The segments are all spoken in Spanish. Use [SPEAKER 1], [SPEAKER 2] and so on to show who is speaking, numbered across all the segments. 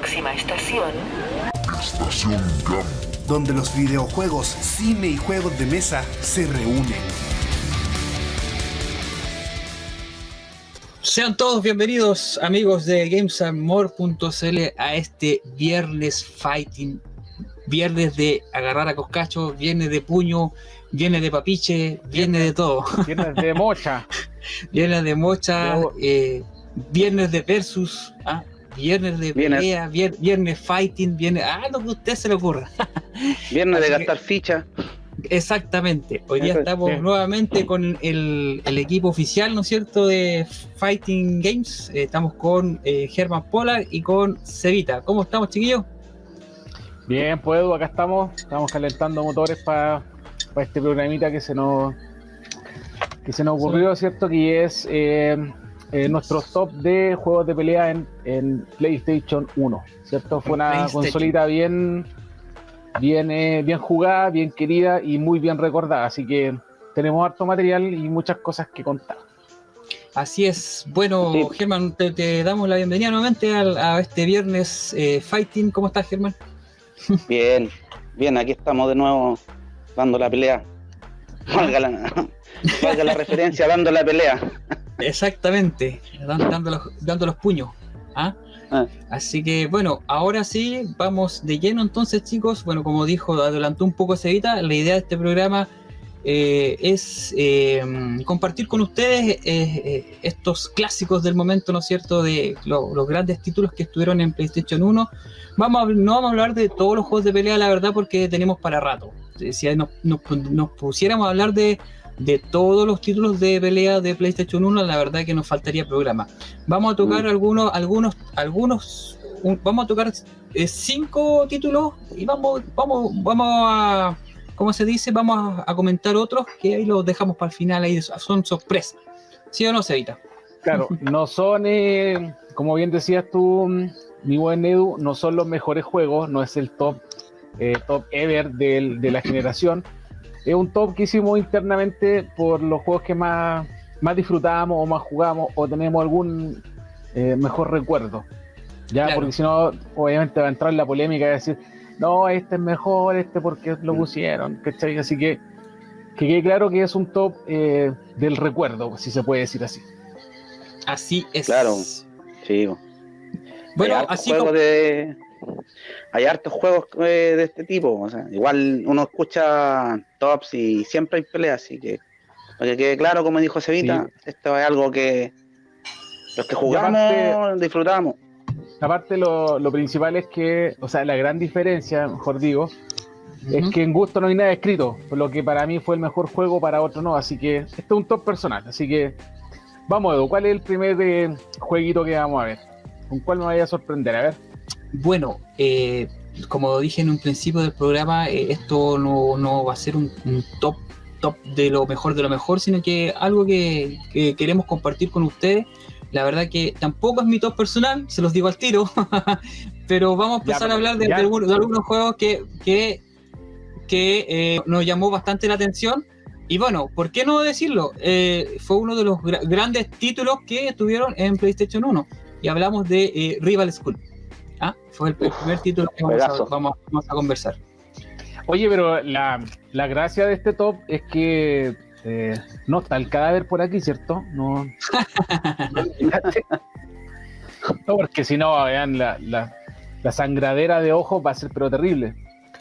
[SPEAKER 1] Próxima estación.
[SPEAKER 2] Estación GAM.
[SPEAKER 3] Donde los videojuegos, cine y juegos de mesa se reúnen.
[SPEAKER 4] Sean todos bienvenidos, amigos de GamesandMore.cl, a este viernes fighting, viernes de agarrar a coscacho, viernes de puño, viernes de papiche, viernes de todo.
[SPEAKER 5] Viernes de mocha.
[SPEAKER 4] Viernes de mocha, viernes de versus, viernes de pelea, viernes fighting, viernes, lo que a usted se le ocurra.
[SPEAKER 6] Viernes de gastar ficha.
[SPEAKER 4] Exactamente, hoy día estamos nuevamente con el equipo oficial, ¿no es cierto?, de Fighting Games. Estamos con Germán Polar y con Cevita. ¿Cómo estamos, chiquillos?
[SPEAKER 5] Bien, pues Edu, acá estamos calentando motores para este programita que se nos ocurrió, ¿cierto?, que es nuestro top de juegos de pelea en PlayStation 1, ¿cierto? Fue una consolita bien jugada, bien querida y muy bien recordada, así que tenemos harto material y muchas cosas que contar. Así
[SPEAKER 4] es. Bueno, sí. Germán, te damos la bienvenida nuevamente a este viernes Fighting. ¿Cómo estás, Germán?
[SPEAKER 6] Bien, aquí estamos de nuevo dando la pelea. Valga la referencia, dando la pelea.
[SPEAKER 4] Exactamente, dando los puños. Así que bueno, ahora sí, vamos de lleno entonces, chicos. Bueno, como adelantó un poco Cevita, la idea de este programa es compartir con ustedes estos clásicos del momento, ¿no es cierto?, de los grandes títulos que estuvieron en PlayStation 1. No vamos a hablar de todos los juegos de pelea, la verdad, porque tenemos para rato. Si nos pusiéramos a hablar de todos los títulos de pelea de PlayStation 1, la verdad que nos faltaría programa. Vamos a tocar algunos vamos a tocar 5 títulos y vamos a, ¿cómo se dice? Vamos a comentar otros que ahí los dejamos para el final, ahí son sorpresas. ¿Sí o no, Cevita?
[SPEAKER 5] Claro, no son, como bien decías tú, mi buen Edu, no son los mejores juegos, no es el top ever de la generación. Es un top que hicimos internamente por los juegos que más disfrutamos o más jugamos o tenemos algún mejor recuerdo. Ya, claro. Porque si no, obviamente va a entrar la polémica y decir, no, este es mejor, porque lo pusieron, ¿cachai? Así que quede claro que es un top del recuerdo, si se puede decir así.
[SPEAKER 4] Así es.
[SPEAKER 6] Claro, sí. Bueno, así como... Hay hartos juegos de este tipo, o sea, igual uno escucha tops y siempre hay peleas, así que para que quede claro, como dijo Cevita, sí. Esto es algo que los que jugamos aparte, disfrutamos.
[SPEAKER 5] Aparte lo principal es que, o sea, la gran diferencia, mejor digo, es que en gusto no hay nada escrito, por lo que para mí fue el mejor juego, para otro no, así que este es un top personal, así que vamos, Edu, ¿cuál es el primer jueguito que vamos a ver? ¿Con cuál me vaya a sorprender? A ver.
[SPEAKER 4] Bueno, como dije en un principio del programa, esto no va a ser un top de lo mejor, sino que algo que queremos compartir con ustedes. La verdad que tampoco es mi top personal, se los digo al tiro, pero vamos a empezar a hablar de algunos juegos que nos llamó bastante la atención. Y bueno, ¿por qué no decirlo? Fue uno de los grandes títulos que estuvieron en PlayStation 1, y hablamos de Rival School. Fue el primer título que vamos a conversar.
[SPEAKER 5] Oye, pero la gracia de este top es que no está el cadáver por aquí, ¿cierto? No, no, porque si no, vean, la sangradera de ojos va a ser pero terrible.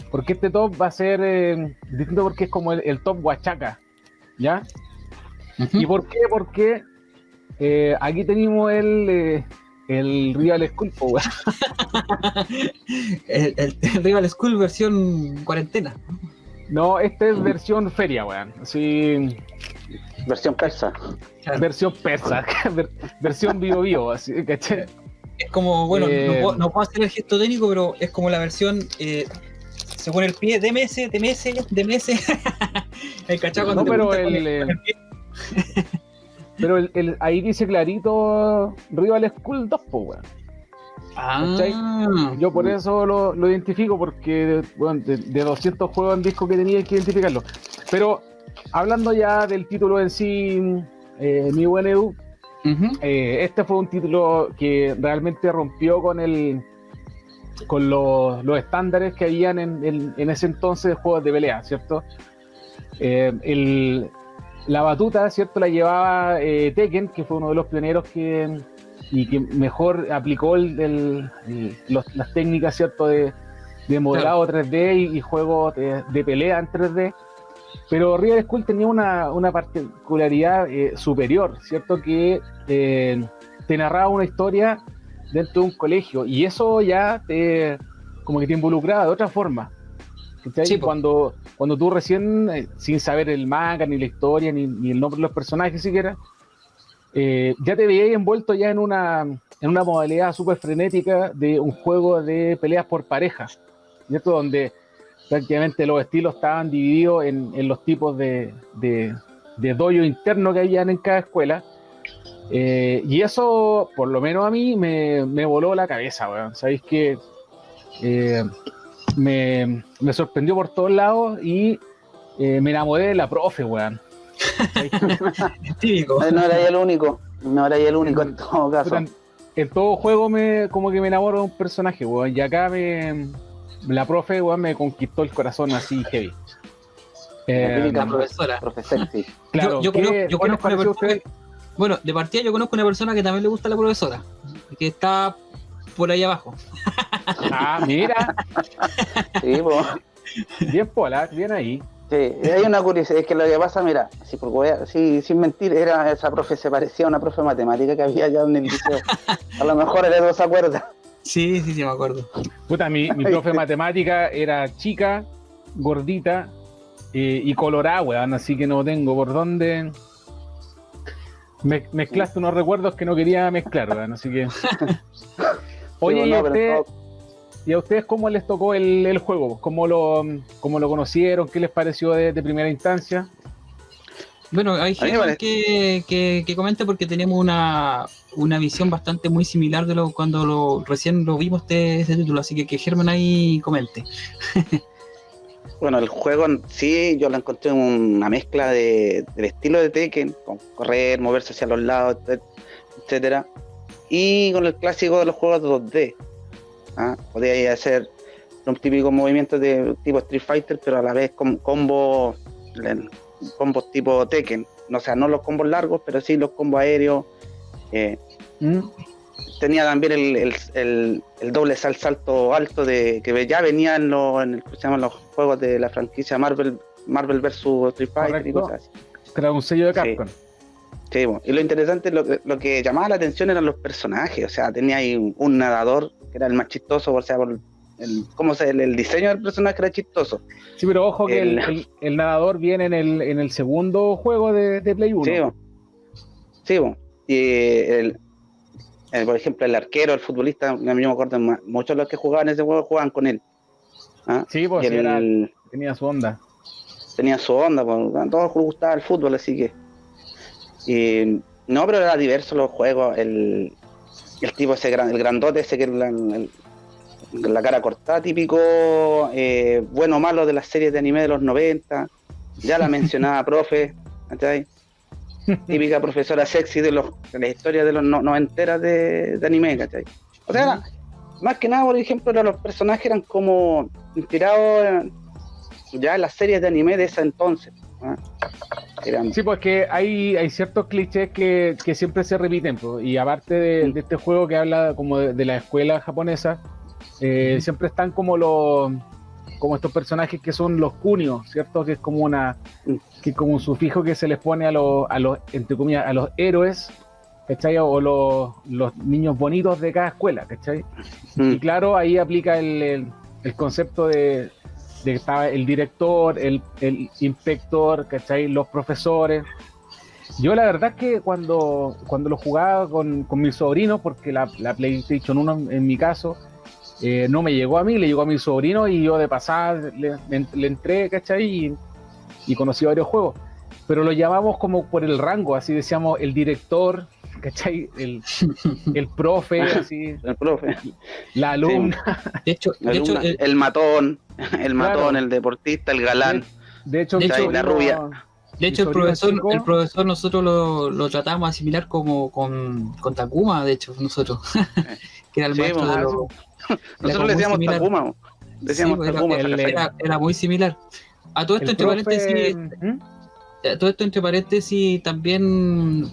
[SPEAKER 5] Porque este top va a ser distinto, porque es como el top Huachaca, ¿ya? Uh-huh. ¿Y por qué? Porque aquí tenemos el Rival School,
[SPEAKER 4] el Rival School versión cuarentena.
[SPEAKER 5] No, este es versión feria, weón. Así.
[SPEAKER 6] Versión persa.
[SPEAKER 4] Claro.
[SPEAKER 5] Versión persa. Versión vivo, así, ¿cachai?
[SPEAKER 4] Es como, bueno, no puedo hacer el gesto técnico, pero es como la versión, según el pie, DMS. El cachado
[SPEAKER 5] no, pero el pie. Pero ahí dice clarito Rival School 2, weón. Yo por eso lo identifico, porque bueno, de 200 juegos en disco que tenía, hay que identificarlo. Pero hablando ya del título en sí, mi buen Edu, este fue un título que realmente rompió con los estándares que habían en ese entonces de juegos de pelea, ¿cierto? La batuta, ¿cierto? La llevaba Tekken, que fue uno de los pioneros que mejor aplicó las técnicas, ¿cierto? De modelado 3D y juegos de pelea en 3D. Pero Rival Schools tenía una particularidad superior, ¿cierto? Que te narraba una historia dentro de un colegio, y eso ya como que te involucraba de otra forma. Sí, cuando tú recién, sin saber el manga, ni la historia, ni el nombre de los personajes siquiera, ya te veías envuelto ya en una modalidad súper frenética de un juego de peleas por parejas, ¿cierto? Donde prácticamente los estilos estaban divididos en los tipos de dojo interno que habían en cada escuela. Y eso, por lo menos a mí, me voló la cabeza, weón. Sabéis que me sorprendió por todos lados y me enamoré de la profe, weón.
[SPEAKER 6] No era el único, en todo caso.
[SPEAKER 5] En todo juego como que me enamoro de un personaje, weón. Y acá la profe, weón, me conquistó el corazón así heavy.
[SPEAKER 6] La profesora. Sí.
[SPEAKER 5] Claro,
[SPEAKER 4] yo conozco una persona. Bueno, de partida yo conozco una persona que también le gusta la profesora, que está por ahí abajo.
[SPEAKER 5] Ah, mira.
[SPEAKER 6] Sí, pues.
[SPEAKER 5] Bien pola, bien ahí.
[SPEAKER 6] Sí, hay una curiosidad, es que lo que pasa, mira, sin mentir, esa profe se parecía a una profe de matemática que había allá en el liceo. A lo mejor el Edo se acuerda.
[SPEAKER 4] Sí, me acuerdo.
[SPEAKER 5] Puta, mi profe de matemática era chica, gordita y colorada, weón, así que no tengo por dónde... Mezclaste unos recuerdos que no quería mezclar, weón, así que... Oye, ¿y a ustedes cómo les tocó el juego? ¿Cómo lo conocieron? ¿Qué les pareció de primera instancia?
[SPEAKER 4] Bueno, hay gente que comenta porque tenemos una visión bastante muy similar de cuando recién lo vimos este título, así que Germán ahí comente.
[SPEAKER 6] Bueno, el juego en sí yo lo encontré en una mezcla del estilo de Tekken, con correr, moverse hacia los lados, etcétera, y con el clásico de los juegos 2D. Podía hacer un típico movimiento de tipo Street Fighter, pero a la vez con combos tipo Tekken. O sea, no los combos largos, pero sí los combos aéreos. Tenía también el doble salto alto que ya venía en los juegos de la franquicia Marvel vs Street Fighter. Correcto. Y cosas así.
[SPEAKER 5] Era un sello de Capcom.
[SPEAKER 6] Sí, y lo interesante, lo que llamaba la atención eran los personajes. O sea, tenía ahí un nadador que era el más chistoso, o sea, el diseño del personaje era chistoso. Sí,
[SPEAKER 5] pero ojo que el nadador viene en el segundo juego de Play 1.
[SPEAKER 6] Sí, y por ejemplo, el arquero, el futbolista, a mí me acuerdo, muchos de los que jugaban ese juego jugaban con él.
[SPEAKER 5] Sí, pues tenía su onda.
[SPEAKER 6] Tenía su onda, pues, a todos les gustaba el fútbol, así que... no, pero era diverso los juegos, el tipo ese el grandote ese que la cara cortada, típico bueno o malo de las series de anime de los 90, ya la mencionaba profe, ¿cachai? Típica profesora sexy de las historias de los noventeras de anime, ¿cachai? O sea, más que nada, por ejemplo, los personajes eran como inspirados ya en las series de anime de ese entonces.
[SPEAKER 5] Sí, pues que hay ciertos clichés que siempre se repiten, pues, y aparte de este juego que habla como de la escuela japonesa, siempre están como estos personajes que son los cunios, ¿cierto? Que es como un sufijo que se les pone a los entre comillas, a los héroes, ¿cachai? O los niños bonitos de cada escuela, ¿cachai? Y claro, ahí aplica el concepto de que estaba el director, el inspector, ¿cachai? Los profesores. Yo la verdad es que cuando lo jugaba con mis sobrinos, porque la PlayStation 1 en mi caso no me llegó a mí, le llegó a mi sobrino, y yo de pasada le entré, ¿cachai? Y conocí varios juegos, pero lo llamamos como por el rango, así decíamos el director, ¿cachai? El profe, así,
[SPEAKER 6] el profe,
[SPEAKER 5] la alumna.
[SPEAKER 4] Sí. De hecho,
[SPEAKER 6] el matón, claro, el deportista, el galán.
[SPEAKER 5] De hecho,
[SPEAKER 6] la rubia.
[SPEAKER 4] De hecho, el profesor nosotros lo tratábamos a asimilar como con Takuma, de hecho, nosotros, que era el maestro
[SPEAKER 6] Nosotros le decíamos Takuma. Decíamos Takuma.
[SPEAKER 4] Era muy similar. A todo esto, entre paréntesis, también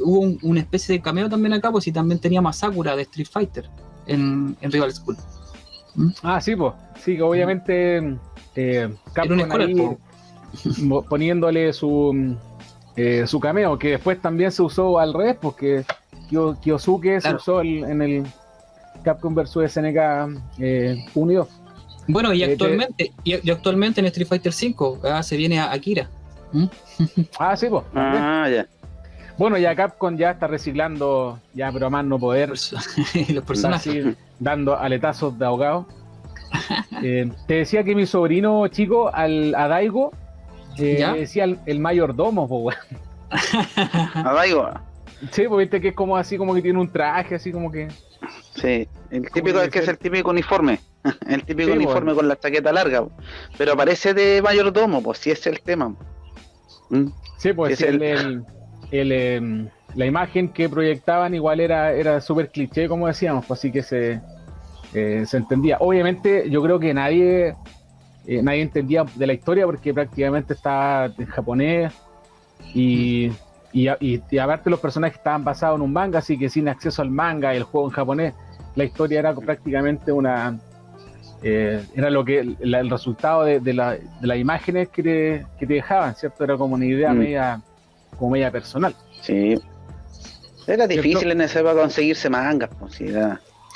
[SPEAKER 4] hubo una especie de cameo también acá, pues, y también teníamos a Sakura de Street Fighter en Rival School.
[SPEAKER 5] Ah, sí, pues. Sí, que obviamente Capcom ahí poniéndole su cameo, que después también se usó al revés, porque Kyosuke se usó en el Capcom vs SNK 1 y 2.
[SPEAKER 4] Bueno, y actualmente en Street Fighter 5 se viene a Akira.
[SPEAKER 5] Ah, sí, pues.
[SPEAKER 6] Ah, ya.
[SPEAKER 5] Bueno, ya Capcom ya está reciclando, ya, pero a más no poder.
[SPEAKER 4] Los personajes.
[SPEAKER 5] Así, dando aletazos de ahogado. Te decía que mi sobrino chico, a Daigo, le decía el mayordomo, pues,
[SPEAKER 6] A Daigo.
[SPEAKER 5] Sí, pues viste que es como así, como que tiene un traje, así como que.
[SPEAKER 6] Sí, el típico es que es el típico uniforme. El típico uniforme con la chaqueta larga. Pero parece de mayordomo, pues sí es el tema.
[SPEAKER 5] Sí, pues
[SPEAKER 6] es
[SPEAKER 5] la imagen que proyectaban igual era súper cliché, como decíamos, pues así que se entendía. Obviamente yo creo que nadie entendía de la historia porque prácticamente estaba en japonés y aparte los personajes estaban basados en un manga, así que sin acceso al manga y el juego en japonés, la historia era prácticamente era lo que el resultado de las imágenes que te dejaban, ¿cierto? Era como una idea media personal.
[SPEAKER 6] Sí. Era difícil en esa época conseguirse mangas, pues sí,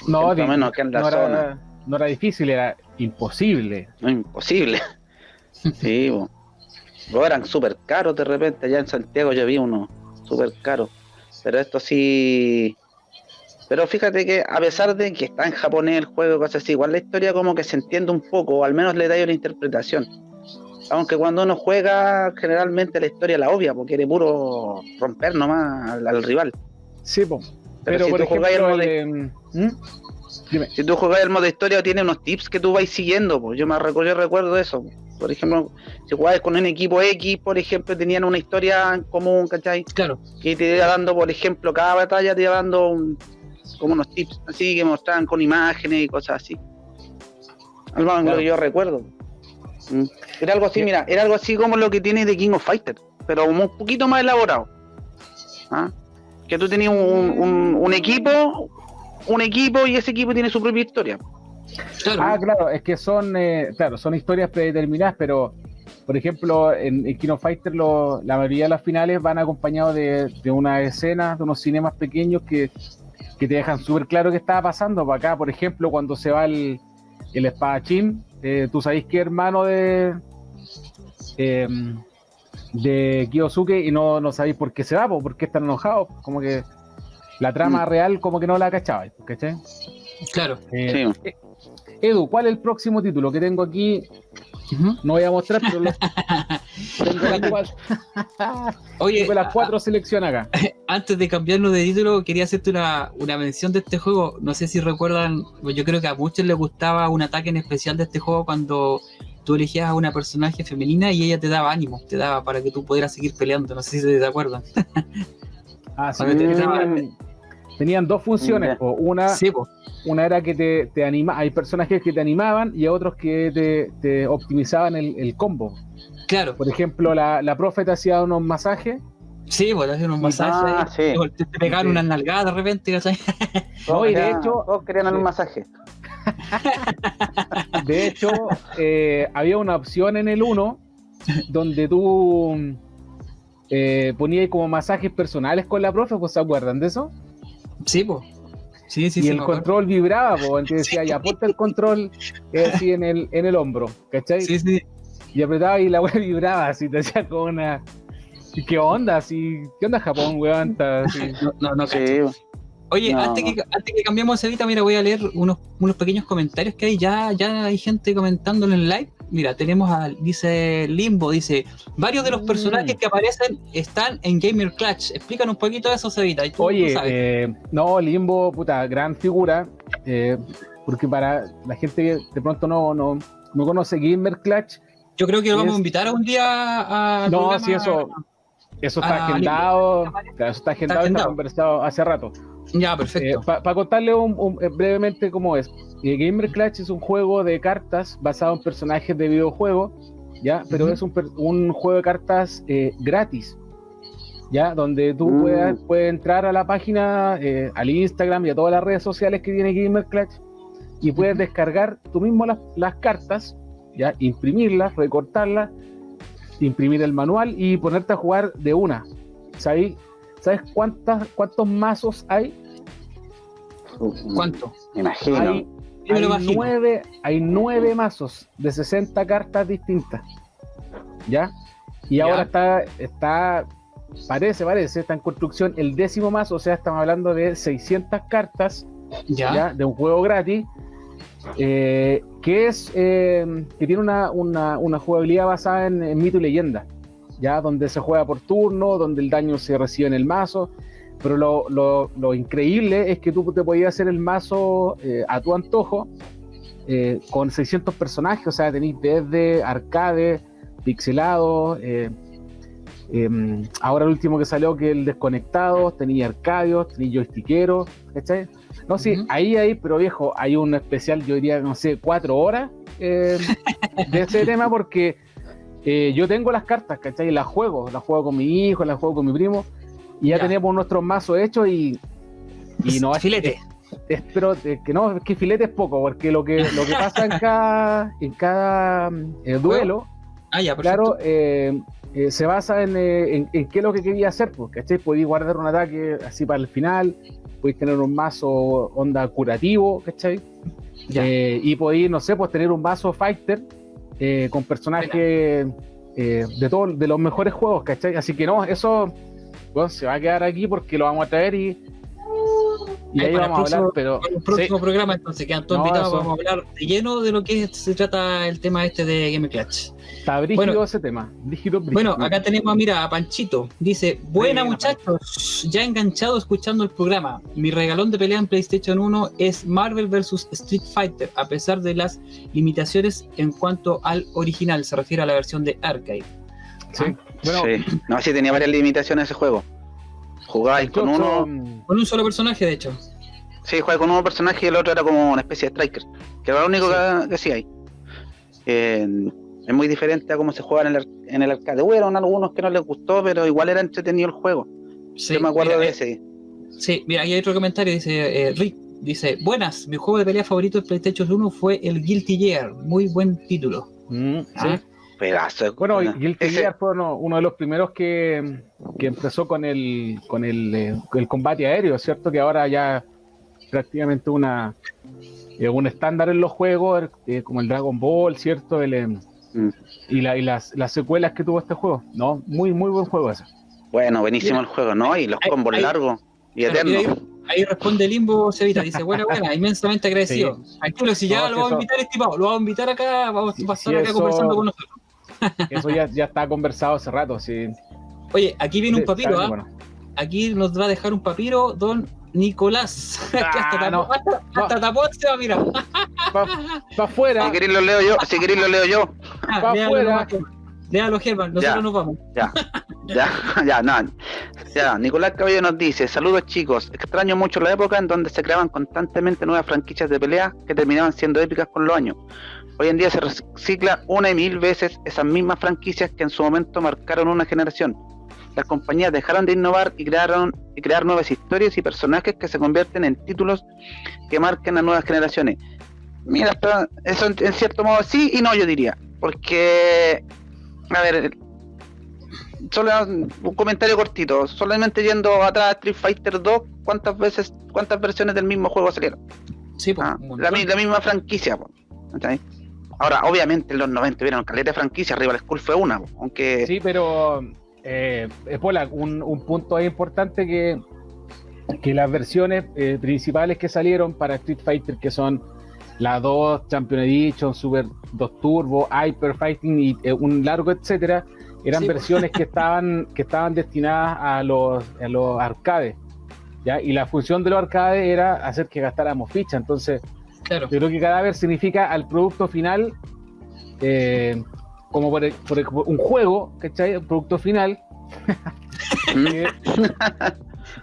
[SPEAKER 5] no
[SPEAKER 6] era
[SPEAKER 5] difícil, era imposible.
[SPEAKER 6] No, imposible. Sí, eran súper caros de repente. Allá en Santiago yo vi uno súper caro. Pero esto sí. Pero fíjate que a pesar de que está en japonés el juego, cosas así, igual la historia como que se entiende un poco, o al menos le da una interpretación. Aunque cuando uno juega, generalmente la historia la obvia, porque quiere puro romper nomás al rival.
[SPEAKER 5] Sí, pues.
[SPEAKER 6] Pero si
[SPEAKER 5] por
[SPEAKER 6] tú
[SPEAKER 5] ejemplo,
[SPEAKER 6] si tú jugás el modo historia, tiene unos tips que tú vais siguiendo, pues. Yo recuerdo eso. Por ejemplo, si jugabas con un equipo X, por ejemplo, tenían una historia en común, ¿cachai?
[SPEAKER 4] Claro.
[SPEAKER 6] Que te iba dando, por ejemplo, cada batalla te iba dando como unos tips así que mostraban con imágenes y cosas así. Algo claro. Que yo recuerdo. Era algo así, mira, era algo así como lo que tiene de King of Fighters, pero un poquito más elaborado. ¿Ah? Que tú tenías un equipo y ese equipo tiene su propia historia.
[SPEAKER 5] Claro. Claro, es que son historias predeterminadas, pero por ejemplo en King of Fighters la mayoría de las finales van acompañados de una escena, de unos cinemas pequeños que te dejan súper claro qué estaba pasando. Para acá, por ejemplo, cuando se va el espadachín, tú sabés que es hermano de Kyosuke y no sabéis por qué se va, por qué están enojados, como que la trama real como que no la cachabais, ¿cachai?
[SPEAKER 4] Claro.
[SPEAKER 6] Sí.
[SPEAKER 5] Edu, ¿cuál es el próximo título que tengo aquí? No voy a mostrar, pero tengo las 4 selecciones acá.
[SPEAKER 4] Antes de cambiarnos de título, quería hacerte una mención de este juego. No sé si recuerdan, yo creo que a muchos les gustaba un ataque en especial de este juego cuando tú elegías a una personaje femenina y ella te daba ánimo, te daba para que tú pudieras seguir peleando. No sé si se acuerdan.
[SPEAKER 5] Sí, tenían dos funciones. Una era que te anima, hay personajes que te animaban y otros que te optimizaban el combo.
[SPEAKER 4] Claro.
[SPEAKER 5] Por ejemplo, la profe te hacía unos masajes.
[SPEAKER 4] Sí, pues te hacían unos masajes.
[SPEAKER 6] Sí.
[SPEAKER 4] Te pegaban unas nalgadas de repente, ¿cachai?
[SPEAKER 5] No, y de hecho.
[SPEAKER 6] Todos querían un masaje.
[SPEAKER 5] De hecho, había una opción en el 1 donde tú ponías como masajes personales con la profe, ¿pues se acuerdan de eso?
[SPEAKER 4] Sí, pues. Sí,
[SPEAKER 5] y el control vibraba, pues, entonces decía, ya ponte el control así en el hombro, ¿cachai?
[SPEAKER 4] Sí.
[SPEAKER 5] Y apretaba y la wea vibraba, así te hacía como una... ¿Qué onda? Así, ¿qué onda Japón, weón?
[SPEAKER 4] No, sí. Oye, antes que cambiemos Evita, mira, voy a leer unos pequeños comentarios que hay. Ya hay gente comentándolo en live. Mira, tenemos dice Limbo, dice, varios de los personajes que aparecen están en Gamer Clutch. Explícanos un poquito de eso, Evita.
[SPEAKER 5] Oye, Limbo, puta, gran figura, porque para la gente que de pronto no conoce Gamer Clutch,
[SPEAKER 4] yo creo que lo vamos a invitar un día a...
[SPEAKER 5] No, sí, eso está agendado, está conversado hace rato.
[SPEAKER 4] Ya, perfecto.
[SPEAKER 5] Para contarle brevemente cómo es. Gamer Clash es un juego de cartas basado en personajes de videojuegos, ¿ya? Pero es un juego de cartas gratis, ¿ya? Donde tú puedes entrar a la página, al Instagram y a todas las redes sociales que tiene Gamer Clash y puedes descargar tú mismo las cartas, ¿ya? Imprimirlas, recortarlas, imprimir el manual y ponerte a jugar de una. ¿Sabes cuántos mazos hay?
[SPEAKER 4] ¿Cuánto?
[SPEAKER 6] Me imagino.
[SPEAKER 5] Hay 9 mazos de 60 cartas distintas, ¿ya? Y ahora parece, está en construcción el 10º mazo, o sea, estamos hablando de 600 cartas, ¿ya? De un juego gratis, que tiene una jugabilidad basada en mito y leyenda, ¿ya? Donde se juega por turno, donde el daño se recibe en el mazo, pero lo increíble es que tú te podías hacer el mazo a tu antojo, con 600 personajes, o sea, tenéis desde arcade, pixelado, ahora el último que salió, que es el desconectado, tenía arcadios, tenía joystickeros, ¿cachai? No, sí, ahí, pero viejo, hay un especial, yo diría, no sé, 4 horas de este tema, porque yo tengo las cartas, ¿cachai? Las juego con mi hijo, las juego con mi primo, y ya tenemos nuestros mazos hechos y no es
[SPEAKER 4] filete.
[SPEAKER 5] Pero que no, es que filete es poco, porque lo que pasa en cada duelo, claro, se basa en qué es lo que quería hacer, pues, ¿cachai? Podéis guardar un ataque así para el final, podéis tener un mazo onda curativo, ¿cachai? Y podéis, no sé, pues tener un mazo fighter con personajes de los mejores juegos, ¿cachai? Así que no, eso se va a quedar aquí porque lo vamos a traer y ahí vamos a hablar, pero
[SPEAKER 4] en el próximo programa entonces quedan todos invitados, vamos a hablar de lleno de lo que se trata el tema de Gamer Clash.
[SPEAKER 5] Está brígido ese tema, brígido.
[SPEAKER 4] Bueno, acá tenemos a Panchito, dice, buena muchachos, ya enganchado escuchando el programa, mi regalón de pelea en PlayStation 1 es Marvel vs Street Fighter, a pesar de las limitaciones en cuanto al original, se refiere a la versión de arcade.
[SPEAKER 5] Sí, bueno,
[SPEAKER 6] sí. No, sí tenía varias limitaciones ese juego. Jugabais con
[SPEAKER 4] un solo personaje, de hecho.
[SPEAKER 6] Sí, jugaba con un personaje y el otro era como una especie de striker, que era lo único que sí hay. Es muy diferente a cómo se juega en el arcade. Hubieron algunos que no les gustó, pero igual era entretenido el juego. Sí, yo me acuerdo de ese.
[SPEAKER 4] Sí, mira, aquí hay otro comentario, dice Rick, dice, buenas, mi juego de pelea favorito de PlayStation 1 fue el Guilty Gear, muy buen título.
[SPEAKER 5] Sí.
[SPEAKER 6] Pedazo.
[SPEAKER 5] Bueno, Guilty Gear fue uno de los primeros que empezó con el combate aéreo, ¿cierto? Que ahora ya prácticamente un estándar en los juegos, como el Dragon Ball, ¿cierto? Y las secuelas que tuvo este juego, ¿no? Muy, muy buen juego ese.
[SPEAKER 6] Bueno, buenísimo el juego, ¿no? Y los combos largos y eternos.
[SPEAKER 4] Ahí responde Limbo Cevita, dice, buena, inmensamente agradecido. Sí. Tranquilo, si ya lo vamos a invitar estipado, lo vamos a invitar acá, vamos a pasar acá conversando con nosotros.
[SPEAKER 5] Eso ya está conversado hace rato, sí.
[SPEAKER 4] Oye, aquí viene un papiro, ¿ah? Bueno. Aquí nos va a dejar un papiro don Nicolás. Hasta tapó se va, mira.
[SPEAKER 5] Pa' afuera.
[SPEAKER 6] Si queréis lo leo yo.
[SPEAKER 5] Pa' afuera.
[SPEAKER 4] Léalo, Germán, nosotros nos vamos.
[SPEAKER 6] Ya, Nicolás Cabello nos dice, saludos chicos, extraño mucho la época en donde se creaban constantemente nuevas franquicias de pelea que terminaban siendo épicas con los años. Hoy en día se recicla una y mil veces esas mismas franquicias que en su momento marcaron una generación. Las compañías dejaron de innovar y crear nuevas historias y personajes que se convierten en títulos que marquen a nuevas generaciones. Mira, eso en cierto modo sí y no, yo diría, porque a ver, solo un comentario cortito, solamente yendo atrás a Street Fighter 2, ¿cuántas versiones del mismo juego salieron?
[SPEAKER 4] Sí, pues,
[SPEAKER 6] la misma franquicia, ¿sí? Ahora, obviamente en los 90 vieron caleta de franquicia, Rival School fue una, aunque...
[SPEAKER 5] Sí, pero, Pola, un punto ahí importante que las versiones principales que salieron para Street Fighter, que son la 2, Champion Edition, Super 2 Turbo, Hyper Fighting y un largo etcétera, eran versiones que estaban destinadas a los arcades, ¿ya? Y la función de los arcades era hacer que gastáramos ficha. Entonces, claro, yo creo que cadáver significa al producto final, como por un juego, ¿cachai? El producto final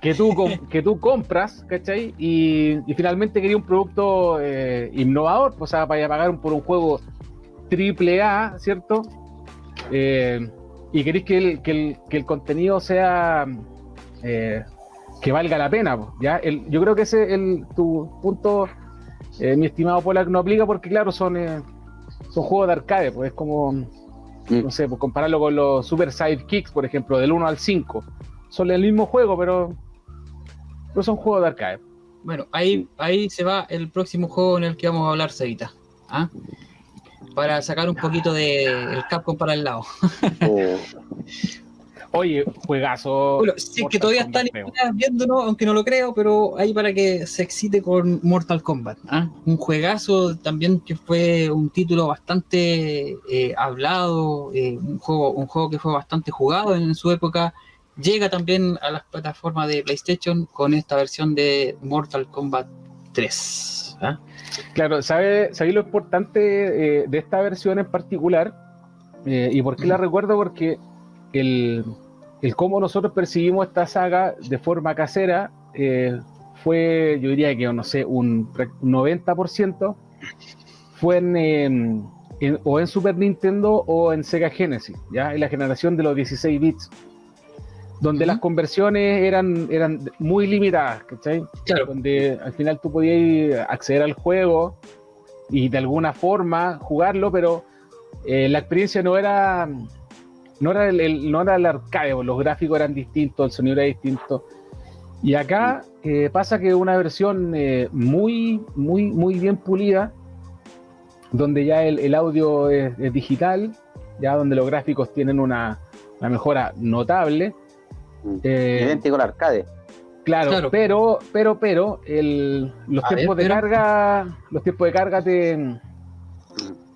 [SPEAKER 5] que tú compras, ¿cachai? Y finalmente quería un producto innovador, o sea, para pagar por un juego AAA, ¿cierto? Y queréis que el contenido sea que valga la pena, ¿ya? Yo creo que ese tu punto, mi estimado Pollack, no aplica porque, claro, son juegos de arcade, pues es como, no sé, pues compararlo con los Super Sidekicks, por ejemplo, del 1 al 5. Son el mismo juego, pero son juegos de arcade.
[SPEAKER 4] Bueno, ahí se va el próximo juego en el que vamos a hablar, Cevita. ¿Ah? Para sacar un poquito del Capcom para el lado.
[SPEAKER 5] Oye, juegazo.
[SPEAKER 4] Bueno, sí, que todavía están viéndonos, aunque no lo creo, pero ahí para que se excite con Mortal Kombat. ¿Ah? Un juegazo también que fue un título bastante hablado, un juego que fue bastante jugado en su época. Llega también a las plataformas de PlayStation con esta versión de Mortal Kombat 3. ¿Ah?
[SPEAKER 5] Claro, ¿sabéis lo importante de esta versión en particular? ¿Y por qué la recuerdo? Porque el cómo nosotros percibimos esta saga de forma casera fue, yo diría que, no sé, un 90% fue o en Super Nintendo o en Sega Genesis, ¿ya? En la generación de los 16 bits. Donde las conversiones eran muy limitadas, ¿cachai? Claro. Donde al final tú podías acceder al juego y de alguna forma jugarlo, pero la experiencia no era el arcade, los gráficos eran distintos, el sonido era distinto. Y acá pasa que una versión muy bien pulida, donde ya el audio es digital, ya donde los gráficos tienen una mejora notable.
[SPEAKER 6] Idéntico al arcade.
[SPEAKER 5] Claro. Pero los tiempos de carga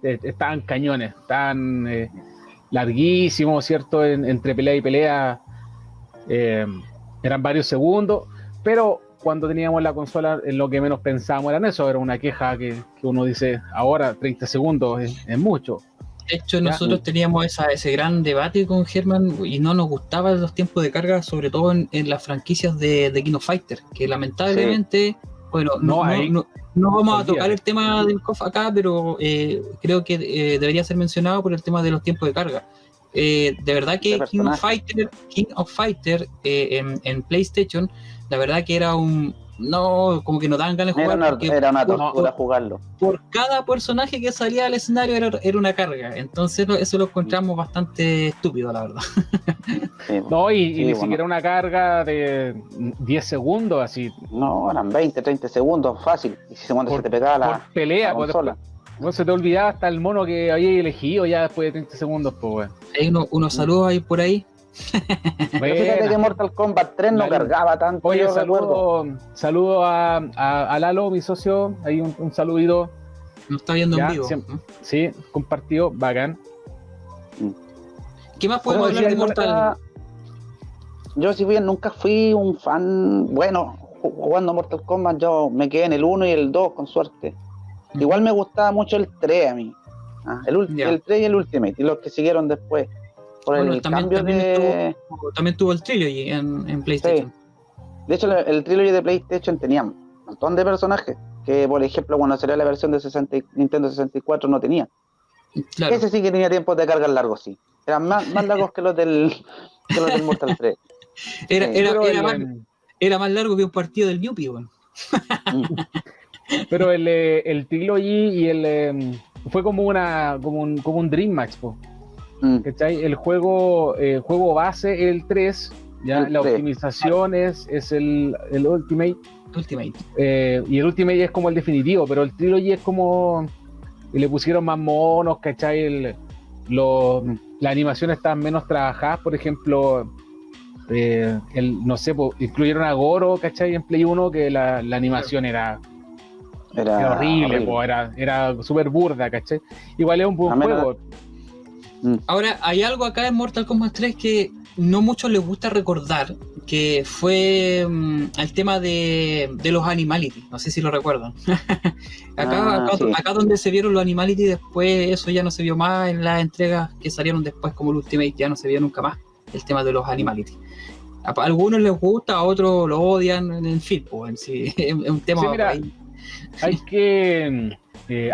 [SPEAKER 5] estaban cañones, estaban larguísimos, ¿cierto? Entre pelea y pelea eran varios segundos, pero cuando teníamos la consola en lo que menos pensábamos era en eso, era una queja que uno dice, ahora 30 segundos es mucho.
[SPEAKER 4] De hecho, nosotros teníamos ese gran debate con Germán y no nos gustaban los tiempos de carga, sobre todo en las franquicias de King of Fighter, que lamentablemente, bueno, no vamos a tocar el tema del KOF acá, pero creo que debería ser mencionado por el tema de los tiempos de carga. De verdad que King of Fighter en PlayStation, la verdad que era como que no daban ganas de jugar.
[SPEAKER 6] Era una tortura jugarlo.
[SPEAKER 4] Por cada personaje que salía al escenario era una carga. Entonces eso lo encontramos bastante estúpido, la verdad.
[SPEAKER 5] Sí, y ni siquiera una carga de 10 segundos, así.
[SPEAKER 6] No, eran 20, 30 segundos, fácil. Y si se te pegaba la
[SPEAKER 5] pelea,
[SPEAKER 6] la consola.
[SPEAKER 5] No se te olvidaba hasta el mono que había elegido ya después de 30 segundos, pues, bueno.
[SPEAKER 4] Hay unos saludos ahí por ahí.
[SPEAKER 6] Pero fíjate que Mortal Kombat 3 no cargaba tanto.
[SPEAKER 5] Oye, saludo a Lalo, mi socio, ahí un saludito.
[SPEAKER 4] Nos está viendo en vivo.
[SPEAKER 5] Sí, compartido, bacán.
[SPEAKER 4] ¿Qué más podemos hablar de Mortal?
[SPEAKER 6] Yo, si bien nunca fui un fan, bueno, jugando Mortal Kombat yo me quedé en el 1 y el 2 con suerte. Igual me gustaba mucho el 3 a mí. El 3 y el Ultimate, y los que siguieron después.
[SPEAKER 4] También tuvo el Trilogy en PlayStation.
[SPEAKER 6] Sí. De hecho, el Trilogy de PlayStation tenía un montón de personajes que, por ejemplo, cuando salió la versión de Nintendo 64 no tenía. Claro. Ese sí que tenía tiempos de carga largos, sí. Eran más largos que los del Mortal 3.
[SPEAKER 4] Era más largo que un partido del Yuppie, bueno.
[SPEAKER 5] Pero el Trilogy y fue como un Dream Match, po. ¿Cachai? El juego base, el 3, ya la optimización es el Ultimate. Y el Ultimate es como el definitivo, pero el Trilogy es como le pusieron más monos, ¿cachai? Las animaciones estaban menos trabajadas, por ejemplo, no sé, incluyeron a Goro, ¿cachai? En Play 1, que la animación era horrible. Era súper burda, ¿cachai? Igual es un buen juego.
[SPEAKER 4] Ahora, hay algo acá en Mortal Kombat 3 que no muchos les gusta recordar, que fue el tema de los Animality, no sé si lo recuerdan. Acá donde se vieron los Animality, después eso ya no se vio más en las entregas que salieron después como el Ultimate, ya no se vio nunca más el tema de los Animality. A algunos les gusta, a otros lo odian, en fin, pues, sí, es un tema.
[SPEAKER 5] Sí, mira,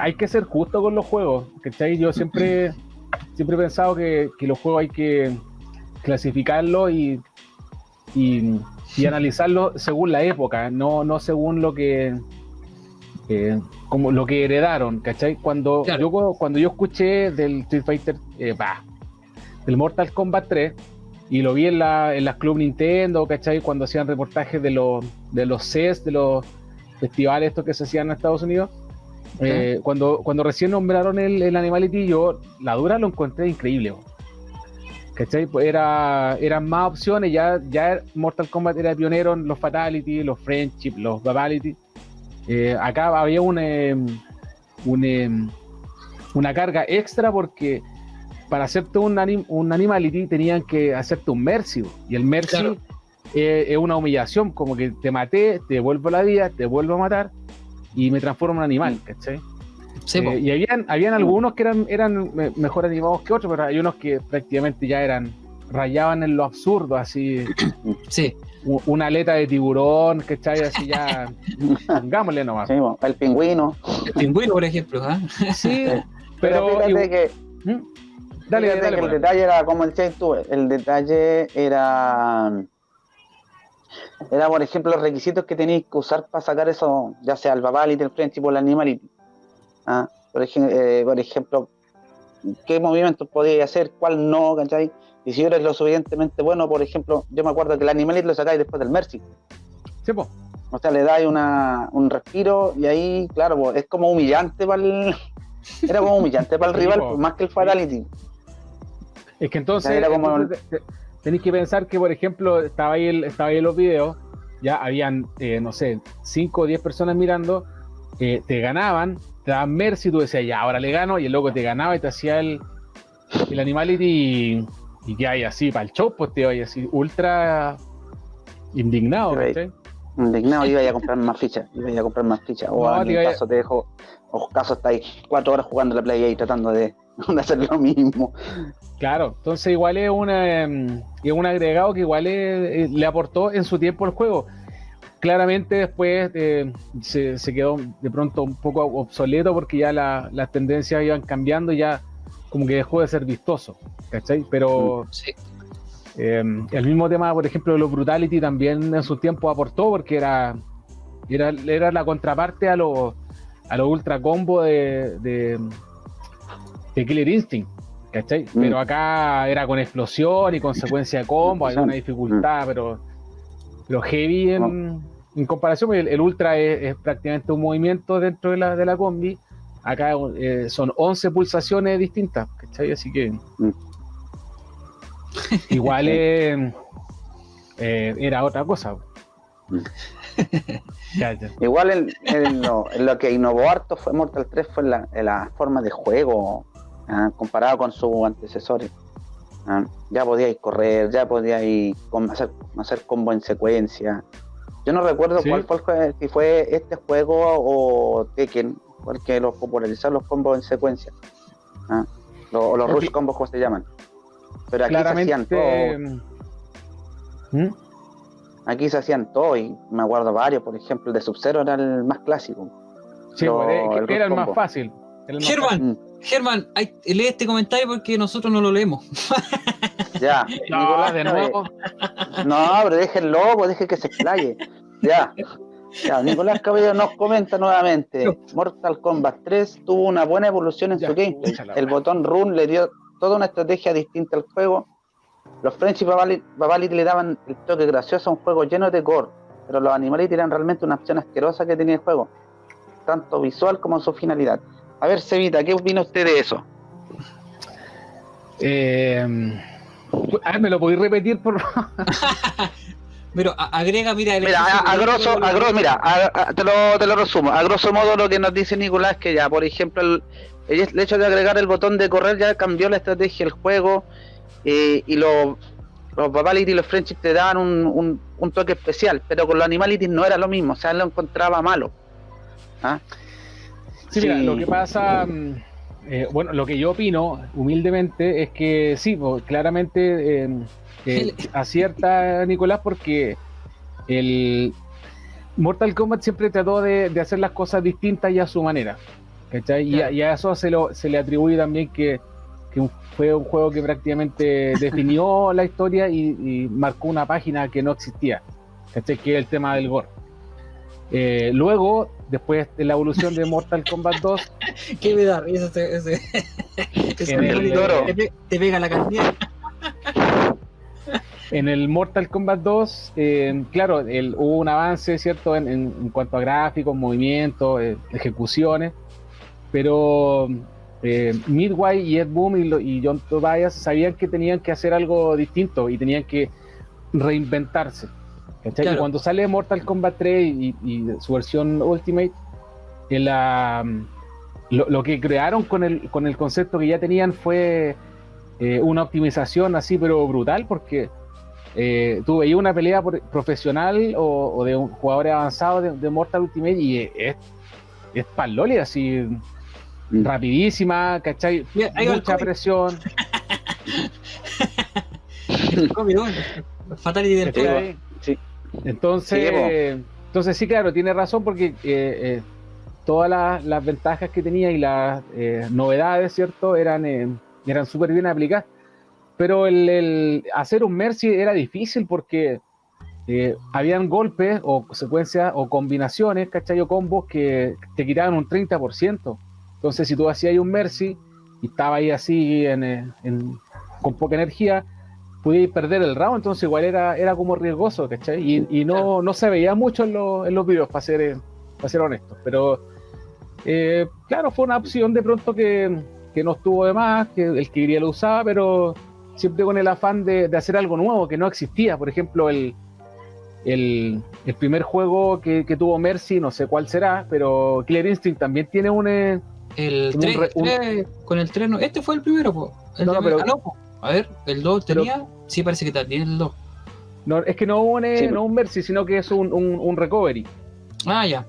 [SPEAKER 5] hay que ser justo con los juegos, ¿cachai? Yo siempre he pensado que los juegos hay que clasificarlos y analizarlos según la época, no según lo que como lo que heredaron, ¿cachai? Cuando yo escuché del Street Fighter, del Mortal Kombat 3, y lo vi en las Club Nintendo, ¿cachai? Cuando hacían reportajes de los CES, de los festivales estos que se hacían en Estados Unidos, cuando recién nombraron el Animality, yo la dura lo encontré increíble, ¿cachai? Pues eran más opciones, ya Mortal Kombat era pionero en los Fatality, los Friendship, los Babality. Acá había una carga extra porque para hacerte un Animality tenían que hacerte un Mercy, y el Mercy es una humillación, como que te maté, te devuelvo la vida, te vuelvo a matar y me transformo en animal, ¿cachai? Sí, y habían algunos que eran mejor animados que otros, pero hay unos que prácticamente ya rayaban en lo absurdo, así.
[SPEAKER 4] Sí.
[SPEAKER 5] Una aleta de tiburón, ¿cachai? Así ya, pongámosle nomás.
[SPEAKER 6] Sí, el pingüino.
[SPEAKER 4] El pingüino, por ejemplo,
[SPEAKER 5] Sí, pero
[SPEAKER 6] fíjate que...
[SPEAKER 5] Dale,
[SPEAKER 6] que el detalle era, como decías tú, el detalle era, por ejemplo, los requisitos que tenéis que usar para sacar eso, ya sea el Babality, el Friendship o el Animality. Por ejemplo, qué movimientos podíais hacer, cuál no, ¿cachai? Y si eres lo suficientemente bueno, por ejemplo, yo me acuerdo que el Animality lo sacáis después del Mercy.
[SPEAKER 5] Sí, po.
[SPEAKER 6] O sea, le dais un respiro y ahí, claro, pues, es como humillante para el... Era como humillante para el rival, pues, más que el Fatality.
[SPEAKER 5] Es que entonces tenéis que pensar que, por ejemplo, estaba ahí en los videos, ya habían, no sé, 5 o 10 personas mirando, te ganaban, te daban Mercy, tú decías, ya, ahora le gano, y el loco te ganaba y te hacía el Animality y que hay así, para el show, pues te iba así, ultra indignado, ¿sí?
[SPEAKER 6] Indignado, iba a comprar más fichas, o en el caso te dejo, o caso está ahí 4 horas jugando la play y tratando de hacer lo mismo.
[SPEAKER 5] Claro, entonces igual es un agregado que igual le aportó en su tiempo el juego. Claramente después se quedó de pronto un poco obsoleto porque ya las tendencias iban cambiando y ya como que dejó de ser vistoso, ¿cachai? Pero
[SPEAKER 4] sí.
[SPEAKER 5] El mismo tema, por ejemplo, de los Brutality también en su tiempo aportó porque era la contraparte a los ultra combo de Killer Instinct, ¿cachai? Pero acá era con explosión y consecuencia de combo, hay una dificultad, pero heavy en comparación, el ultra es prácticamente un movimiento dentro de la combi. Acá son 11 pulsaciones distintas, ¿cachai? Así que igual era otra cosa. Ya.
[SPEAKER 6] Igual en lo que innovó harto fue Mortal 3 fue la forma de juego, comparado con sus antecesores. Ya podíais correr, ya podíais hacer combo en secuencia. Yo no recuerdo cuál fue si fue este juego o Tekken, porque los popularizaron los combos en secuencia, los rush combos, como se llaman. Pero aquí
[SPEAKER 5] claramente
[SPEAKER 6] se hacían todo. Aquí se hacían todo y me acuerdo varios, por ejemplo, el de Sub-Zero era el más clásico.
[SPEAKER 5] Sí, era el más fácil.
[SPEAKER 4] Germán, lee este comentario porque nosotros no lo leemos.
[SPEAKER 6] Ya,
[SPEAKER 5] no,
[SPEAKER 6] Nicolás,
[SPEAKER 5] de nuevo.
[SPEAKER 6] No, pero déjenlo, pues dejen que se explaye. Ya, Nicolás Cabello nos comenta nuevamente. Mortal Kombat 3 tuvo una buena evolución en su gameplay. El botón Run le dio toda una estrategia distinta al juego. Los Friendship Babality le daban el toque gracioso a un juego lleno de gore, pero los Animality eran realmente una opción asquerosa que tenía el juego, tanto visual como en su finalidad. A ver, Cevita, ¿qué opina usted de eso?
[SPEAKER 5] ¿Me lo podéis repetir, por favor?
[SPEAKER 4] Pero agrega, mira...
[SPEAKER 6] Te lo resumo. A grosso modo lo que nos dice Nicolás es que ya, por ejemplo, el hecho de agregar el botón de correr ya cambió la estrategia del juego, y los Babality y los Friendship te daban un toque especial, pero con los Animality no era lo mismo, o sea, él lo encontraba malo.
[SPEAKER 5] Sí, mira, lo que pasa Bueno, lo que yo opino, humildemente, es que sí, pues, claramente acierta Nicolás, porque el Mortal Kombat siempre trató de hacer las cosas distintas y a su manera, ¿cachai? Claro. Y a eso se le atribuye también que fue un juego que prácticamente definió la historia y marcó una página que no existía, ¿cachai? Que es el tema del gore. Luego, después de la evolución de Mortal Kombat 2,
[SPEAKER 4] ¿qué me da risa ese te pega la cantidad?
[SPEAKER 5] En el Mortal Kombat 2, claro, hubo un avance, ¿cierto? En cuanto a gráficos, movimientos, ejecuciones, pero Midway y Ed Boon y John Tobias sabían que tenían que hacer algo distinto y tenían que reinventarse. Claro. Y cuando sale Mortal Kombat 3 y su versión Ultimate, lo que crearon con el concepto que ya tenían fue una optimización así, pero brutal, porque tú veías una pelea profesional o de un jugador avanzado de Mortal Ultimate y es paloli, así rapidísima, ¿cachai? Mucha presión.
[SPEAKER 4] Fatality del juego.
[SPEAKER 5] Sí. Entonces sí, claro, tiene razón, porque todas las ventajas que tenía y las novedades, ¿cierto? Eran súper bien aplicadas, pero el hacer un Mercy era difícil, porque habían golpes o secuencias o combinaciones, ¿cachai? O combos que te quitaban un 30%. Entonces, si tú hacías un Mercy y estabas ahí así con poca energía, podías perder el round. Entonces igual era como riesgoso, ¿cachai? Y no se veía mucho en los videos, para ser honestos, pero claro, fue una opción de pronto que no estuvo de más, que el que quería lo usaba, pero siempre con el afán de hacer algo nuevo que no existía. Por ejemplo, el primer juego que tuvo Mercy, no sé cuál será, pero Killer Instinct también tiene
[SPEAKER 4] el 3 con el 3, no, este fue el primero, a ver, el 2 tenía, sí, parece que también el 2.
[SPEAKER 5] No, es que no un Mercy, sino que es un recovery.
[SPEAKER 4] Ah, ya.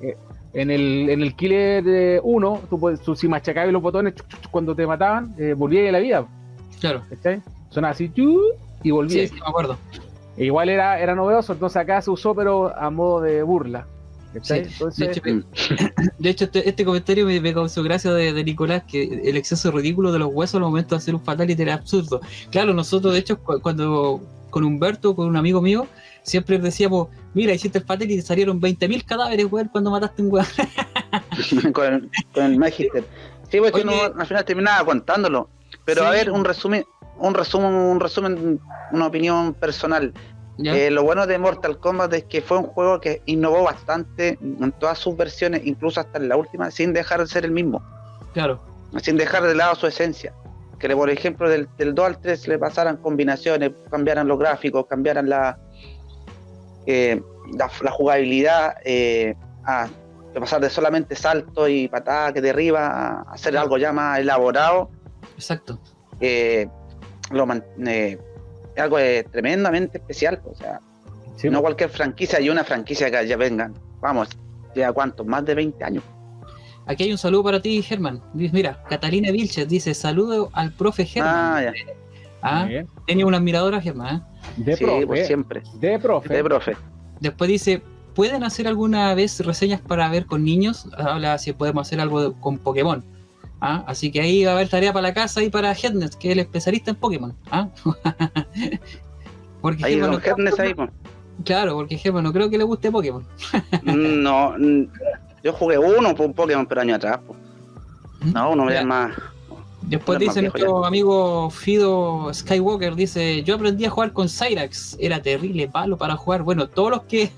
[SPEAKER 5] En el Killer 1, tú si machacabas los botones cuando te mataban, volvías a la vida.
[SPEAKER 4] Claro.
[SPEAKER 5] ¿Cachai? Sonaba así, y volvías.
[SPEAKER 4] Sí, me acuerdo.
[SPEAKER 5] E igual era novedoso, entonces acá se usó, pero a modo de burla. Sí. Entonces,
[SPEAKER 4] de hecho, este comentario me causó gracia de Nicolás, que el exceso ridículo de los huesos al momento de hacer un fatality era absurdo. Claro, nosotros de hecho cuando con Humberto, con un amigo mío, siempre decíamos, mira, hiciste el fatality y salieron 20.000 cadáveres, weón, cuando mataste un weón.
[SPEAKER 6] con el Magister. Sí, pues que al final terminaba contándolo. Pero sí. A ver, un resumen, una opinión personal. Lo bueno de Mortal Kombat es que fue un juego que innovó bastante en todas sus versiones, incluso hasta en la última, sin dejar de ser el mismo.
[SPEAKER 4] Claro.
[SPEAKER 6] Sin dejar de lado su esencia. Que por ejemplo del 2 al 3 le pasaran combinaciones, cambiaran los gráficos, cambiaran la jugabilidad, de pasar de solamente salto y patada que derriba a hacer algo ya más elaborado.
[SPEAKER 4] Exacto.
[SPEAKER 6] Algo tremendamente especial, o sea, sí, no cualquier franquicia, y una franquicia que ya vengan, vamos, ya cuántos, más de 20 años.
[SPEAKER 4] Aquí hay un saludo para ti, Germán. Mira, Catalina Vilches dice, saludo al profe Germán. Tenía una admiradora, Germán.
[SPEAKER 6] De profe, pues siempre.
[SPEAKER 5] De profe.
[SPEAKER 4] Después dice, ¿pueden hacer alguna vez reseñas para ver con niños? Habla si podemos hacer algo con Pokémon. Así que ahí va a haber tarea para la casa y para Headnet, que es el especialista en Pokémon. Porque
[SPEAKER 6] ahí no, Headnet ahí, pues.
[SPEAKER 4] Claro, porque Germán no creo que le guste Pokémon.
[SPEAKER 6] No, yo jugué un Pokémon, pero año atrás, pues. No, uno es más.
[SPEAKER 4] Después dice nuestro amigo Fido Skywalker, dice, yo aprendí a jugar con Cyrax, era terrible palo para jugar. Bueno, todos los que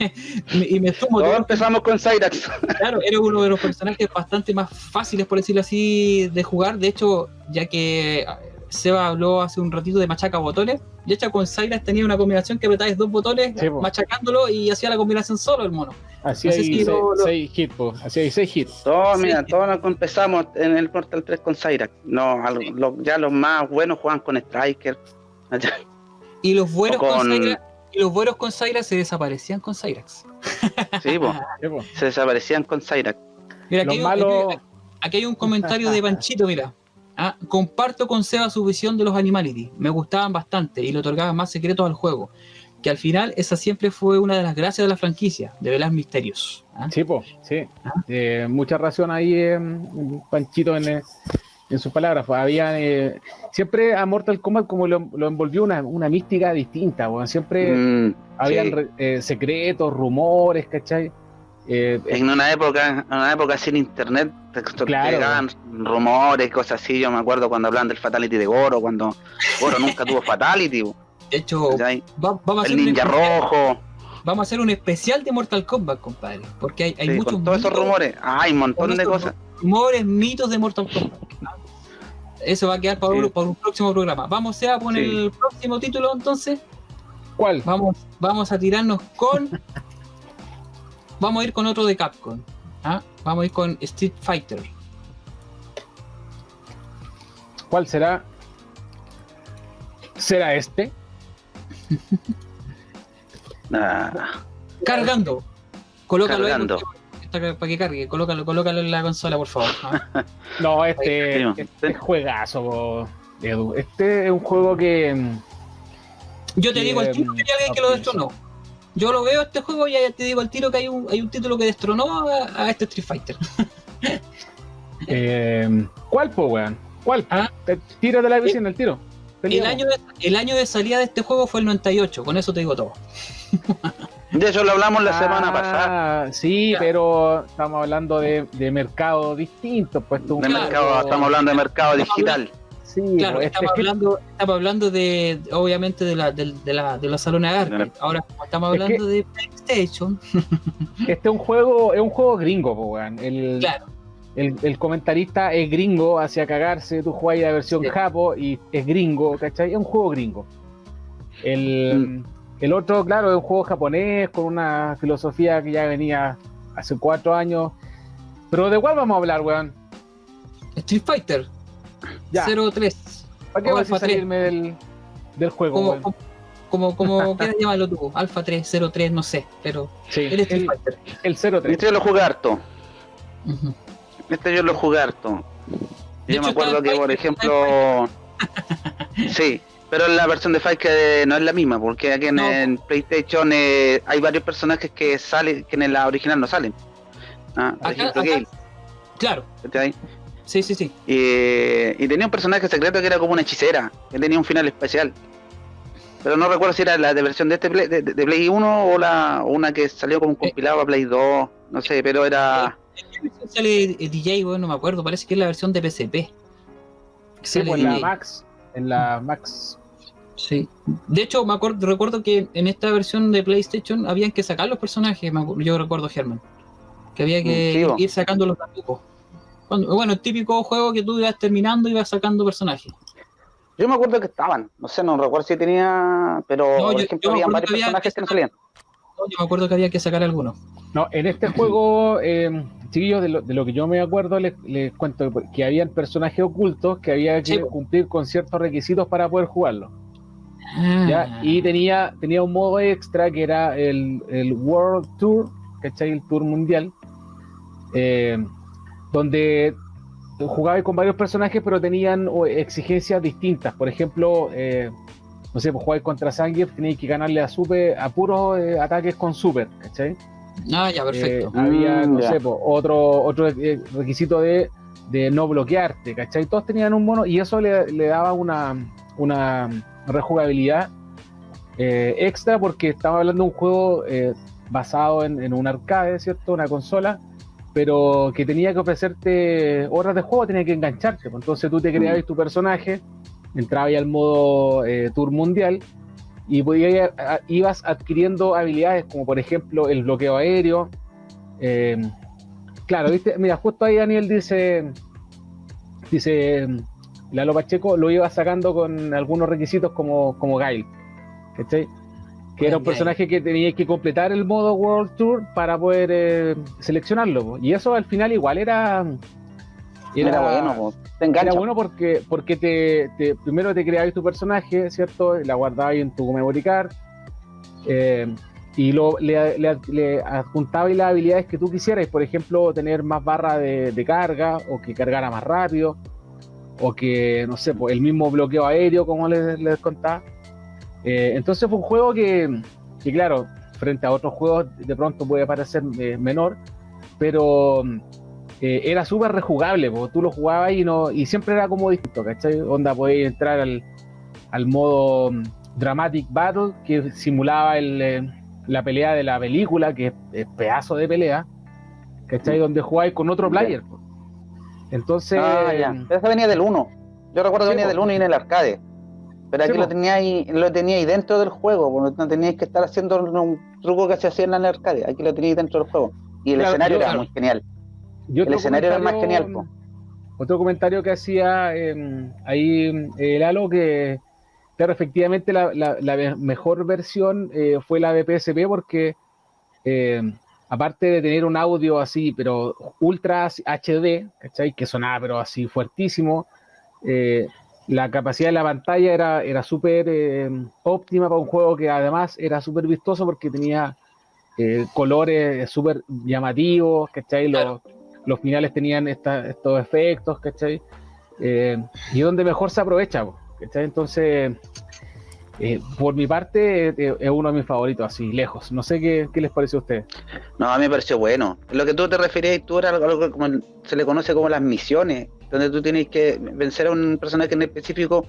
[SPEAKER 6] todos empezamos con Cyrax.
[SPEAKER 4] Claro, era uno de los personajes bastante más fáciles, por decirlo así, de jugar. De hecho, ya que Seba habló hace un ratito de machaca botones, de hecho con Cyrax tenía una combinación que apretabas 2 botones, sí, machacándolo, y hacía la combinación solo el mono.
[SPEAKER 5] Así hay 6 hits, así hay 6 hits.
[SPEAKER 6] Todos empezamos en el Mortal 3 con Cyrax. No, ya los más buenos juegan con Striker.
[SPEAKER 4] Y los buenos con Cyrax se desaparecían con Cyrax.
[SPEAKER 6] Sí, se desaparecían con Cyrax.
[SPEAKER 4] Mira, aquí hay un comentario de Panchito, mira. Comparto con Seba su visión de los Animality. Me gustaban bastante y le otorgaban más secretos al juego. Que al final esa siempre fue una de las gracias de la franquicia, de velar misterios.
[SPEAKER 5] Sí, sí. Mucha razón ahí, Panchito, en sus palabras. Pues había siempre a Mortal Kombat como lo envolvió una mística distinta. Bueno, siempre habían secretos, rumores, ¿cachai?
[SPEAKER 6] En una época sin internet, llegaban rumores, cosas así. Yo me acuerdo cuando hablaban del Fatality de Goro, cuando Goro nunca tuvo Fatality.
[SPEAKER 4] De hecho, vamos a hacer
[SPEAKER 6] el ninja rojo.
[SPEAKER 4] Vamos a hacer un especial de Mortal Kombat, compadre. Porque hay muchos
[SPEAKER 6] con todos esos rumores. Hay un montón de cosas.
[SPEAKER 4] Rumores, mitos de Mortal Kombat. Eso va a quedar para un próximo programa. Vamos a poner el próximo título entonces.
[SPEAKER 5] ¿Cuál?
[SPEAKER 4] Vamos a tirarnos con. Vamos a ir con otro de Capcom. Vamos a ir con Street Fighter.
[SPEAKER 5] ¿Cuál será? ¿Será este?
[SPEAKER 4] Cargando. Colócalo para que cargue. Colócalo en la consola, por favor.
[SPEAKER 5] No, este es juegazo, Edu. Este es un juego que.
[SPEAKER 4] Yo te digo el tiro que hay alguien que lo destronó. Yo lo veo este juego y ya te digo al tiro que hay un título que destronó a este Street Fighter.
[SPEAKER 5] ¿Cuál, po, weón? ¿Cuál? Tírate la visión el tiro.
[SPEAKER 4] El año de salida de este juego fue el 98, con eso te digo todo.
[SPEAKER 6] De eso lo hablamos la semana pasada.
[SPEAKER 5] Sí, pero estamos hablando de mercado distinto. Pues,
[SPEAKER 6] estamos hablando de mercado digital.
[SPEAKER 5] Sí,
[SPEAKER 4] claro, estamos hablando de, obviamente, de los salones de arte. Ahora estamos hablando de PlayStation.
[SPEAKER 5] Este es un juego gringo, weón.
[SPEAKER 4] Claro.
[SPEAKER 5] El comentarista es gringo, hacia cagarse, tú jugás la versión japo y es gringo, ¿cachai? Es un juego gringo. El otro, claro, es un juego japonés con una filosofía que ya venía hace 4 años. Pero ¿de cuál vamos a hablar, weón?
[SPEAKER 4] Street Fighter 03.
[SPEAKER 5] ¿Para qué vas a salirme del juego?
[SPEAKER 4] Como quieras llamarlo tú, Alpha 3, 03, no sé, pero
[SPEAKER 5] sí,
[SPEAKER 4] el Street Fighter.
[SPEAKER 5] El 03.
[SPEAKER 6] Este yo lo jugué harto. Yo lo jugué harto. Yo me acuerdo que, por ejemplo... Sí, pero la versión de Fight que no es la misma, porque aquí en PlayStation hay varios personajes que salen, que en la original no salen. Por ejemplo, Gale.
[SPEAKER 4] Claro.
[SPEAKER 6] ¿Está ahí?
[SPEAKER 4] Sí.
[SPEAKER 6] Y tenía un personaje secreto que era como una hechicera, que tenía un final especial. Pero no recuerdo si era la de versión de de Play 1 o una que salió como un compilado a Play 2, no sé, pero era...
[SPEAKER 4] ¿En qué versión sale DJ? Bueno, no me acuerdo, parece que es la versión de PSP.
[SPEAKER 5] Sí, pues en la Max.
[SPEAKER 4] Sí. De hecho, recuerdo que en esta versión de PlayStation habían que sacar los personajes, yo recuerdo, Germán. Que había que ir sacando los trucos. Bueno, el típico juego que tú ibas terminando y ibas sacando personajes.
[SPEAKER 6] Yo me acuerdo que estaban, no sé, no recuerdo si tenía, pero por ejemplo había varios personajes que no salían.
[SPEAKER 4] Yo me acuerdo que había que sacar algunos.
[SPEAKER 5] No, en este juego, chiquillos, de lo que yo me acuerdo, les cuento que habían personajes ocultos que había que cumplir con ciertos requisitos para poder jugarlo. ¿Ya? Y tenía un modo extra que era el World Tour, ¿cachai? El Tour Mundial, donde jugaba con varios personajes, pero tenían exigencias distintas. Por ejemplo, no sé, pues jugáis contra Zangief, tenéis que ganarle a puros ataques con super, ¿cachai?
[SPEAKER 4] Ya, perfecto.
[SPEAKER 5] Había, no sé, pues, otro requisito de no bloquearte, ¿cachai? Todos tenían un mono y eso le daba una rejugabilidad extra, porque estamos hablando de un juego basado en un arcade, ¿cierto? Una consola, pero que tenía que ofrecerte horas de juego, tenía que engancharte. Entonces tú te creabas tu personaje, entrabas al modo Tour Mundial y ibas adquiriendo habilidades como por ejemplo el bloqueo aéreo. Claro, ¿viste? Mira, justo ahí Daniel dice Lalo Pacheco lo iba sacando con algunos requisitos como Guile, ¿cachai? Que era un personaje que tenía que completar el modo World Tour para poder seleccionarlo, y eso al final igual era
[SPEAKER 6] bueno, te engancha.
[SPEAKER 5] Era bueno porque primero te creabas tu personaje, ¿cierto? La guardabas en tu memory card, y le adjuntabas las habilidades que tú quisieras, por ejemplo, tener más barra de carga o que cargara más rápido. o que, no sé, pues, el mismo bloqueo aéreo, como les contaba. Entonces fue un juego que, claro, frente a otros juegos de pronto puede parecer menor, pero era súper rejugable, porque tú lo jugabas y siempre era como distinto, ¿cachai? Onda, podías entrar al modo Dramatic Battle, que simulaba la pelea de la película, que es pedazo de pelea, ¿cachai? Donde jugáis con otro player. Pues. Entonces...
[SPEAKER 6] ya. Pero eso venía del 1. Yo recuerdo que venía del 1 y en el arcade. Pero aquí lo teníais dentro del juego, porque no teníais que estar haciendo un truco que se hacía en el arcade. Aquí lo teníais dentro del juego. Y el escenario era muy genial. El escenario era más genial. Po.
[SPEAKER 5] Otro comentario que hacía ahí Lalo, que claro, efectivamente la mejor versión fue la de PSP, porque aparte de tener un audio así, pero ultra HD, ¿cachai? Que sonaba pero así fuertísimo, la capacidad de la pantalla era súper óptima para un juego que además era súper vistoso porque tenía colores súper llamativos, ¿cachai?
[SPEAKER 4] Claro.
[SPEAKER 5] Los finales tenían estos efectos, ¿cachai? Y donde mejor se aprovecha, ¿cachai? Entonces, por mi parte, es uno de mis favoritos, así, lejos. No sé qué les pareció a ustedes.
[SPEAKER 6] No, a mí me pareció bueno. Lo que tú te referías, tú era algo que como se le conoce como las misiones, donde tú tienes que vencer a un personaje en específico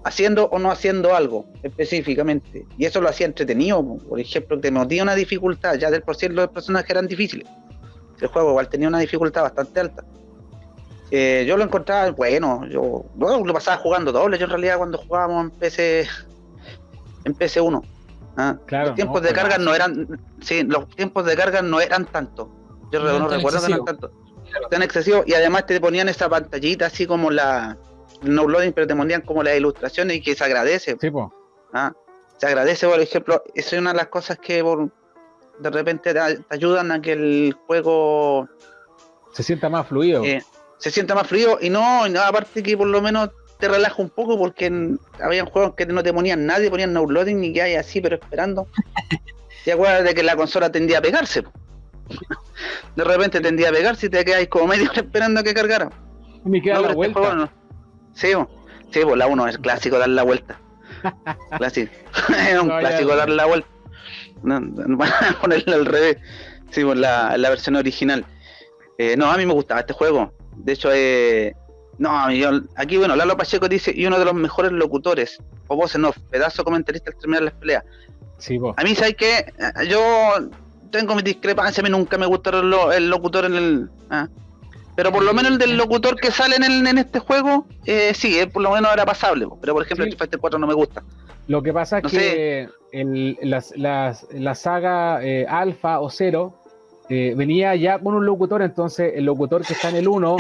[SPEAKER 6] haciendo o no haciendo algo específicamente. Y eso lo hacía entretenido. Por ejemplo, te metía una dificultad, ya del por sí los personajes eran difíciles. El juego igual tenía una dificultad bastante alta. Yo lo encontraba bueno. Yo lo pasaba jugando doble. Yo en realidad cuando jugábamos en PC1. Claro, los tiempos de carga no eran. Sí, los tiempos de carga no eran tanto. Yo no recuerdo que eran tanto. Tan excesivos. Y además te ponían esa pantallita así como el no loading, pero te ponían como las ilustraciones y que se agradece.
[SPEAKER 5] Sí, po.
[SPEAKER 6] Se agradece, por ejemplo. Esa es una de las cosas que de repente te ayudan a que el juego
[SPEAKER 5] se sienta más fluido.
[SPEAKER 6] Se sienta más fluido y no, aparte que por lo menos te relaja un poco, porque habían juegos que no te ponían nadie, ponían no loading y que hay así, pero esperando. Te acuerdas de que la consola tendía a pegarse. De repente tendía a pegarse y te quedáis como medio hora esperando a que cargara.
[SPEAKER 5] Me queda la vuelta.
[SPEAKER 6] Juego, no. Sí, pues la 1 es clásico dar la vuelta. Clásico. Es un clásico dar la vuelta. No, van a ponerlo al revés. Sí, pues la versión original. No, a mí me gustaba este juego. De hecho, aquí, bueno, Lalo Pacheco dice, y uno de los mejores locutores, o voz en off, pedazo comentarista al terminar las peleas.
[SPEAKER 5] Sí, vos.
[SPEAKER 6] A mí, ¿sabes qué? Yo tengo mis discrepancias, a mí nunca me gustaron el locutor en el... Pero por lo menos el del locutor que sale en este juego, sí, por lo menos era pasable. Pero por ejemplo, el Street Fighter 4 no me gusta.
[SPEAKER 5] Lo que pasa es que la saga Alpha o Zero venía ya con un locutor, entonces el locutor que está en el 1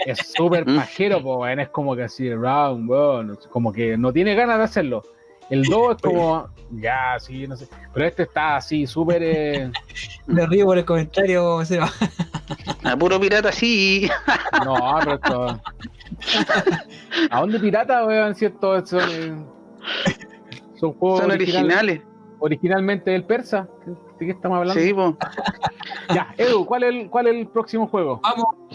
[SPEAKER 5] es súper pajero, pues, es como que así, round, bueno, como que no tiene ganas de hacerlo. El 2 es como, ya, sí, no sé, pero este está así, súper...
[SPEAKER 4] Me río por el comentario, Seba.
[SPEAKER 6] A puro pirata, sí.
[SPEAKER 5] No, pero esto... ¿A dónde pirata, weón? ¿Cierto? Son juegos
[SPEAKER 6] originales.
[SPEAKER 5] Originalmente del persa. ¿De qué estamos hablando?
[SPEAKER 6] Sí, pues.
[SPEAKER 5] Ya, Edu, ¿cuál es el próximo juego?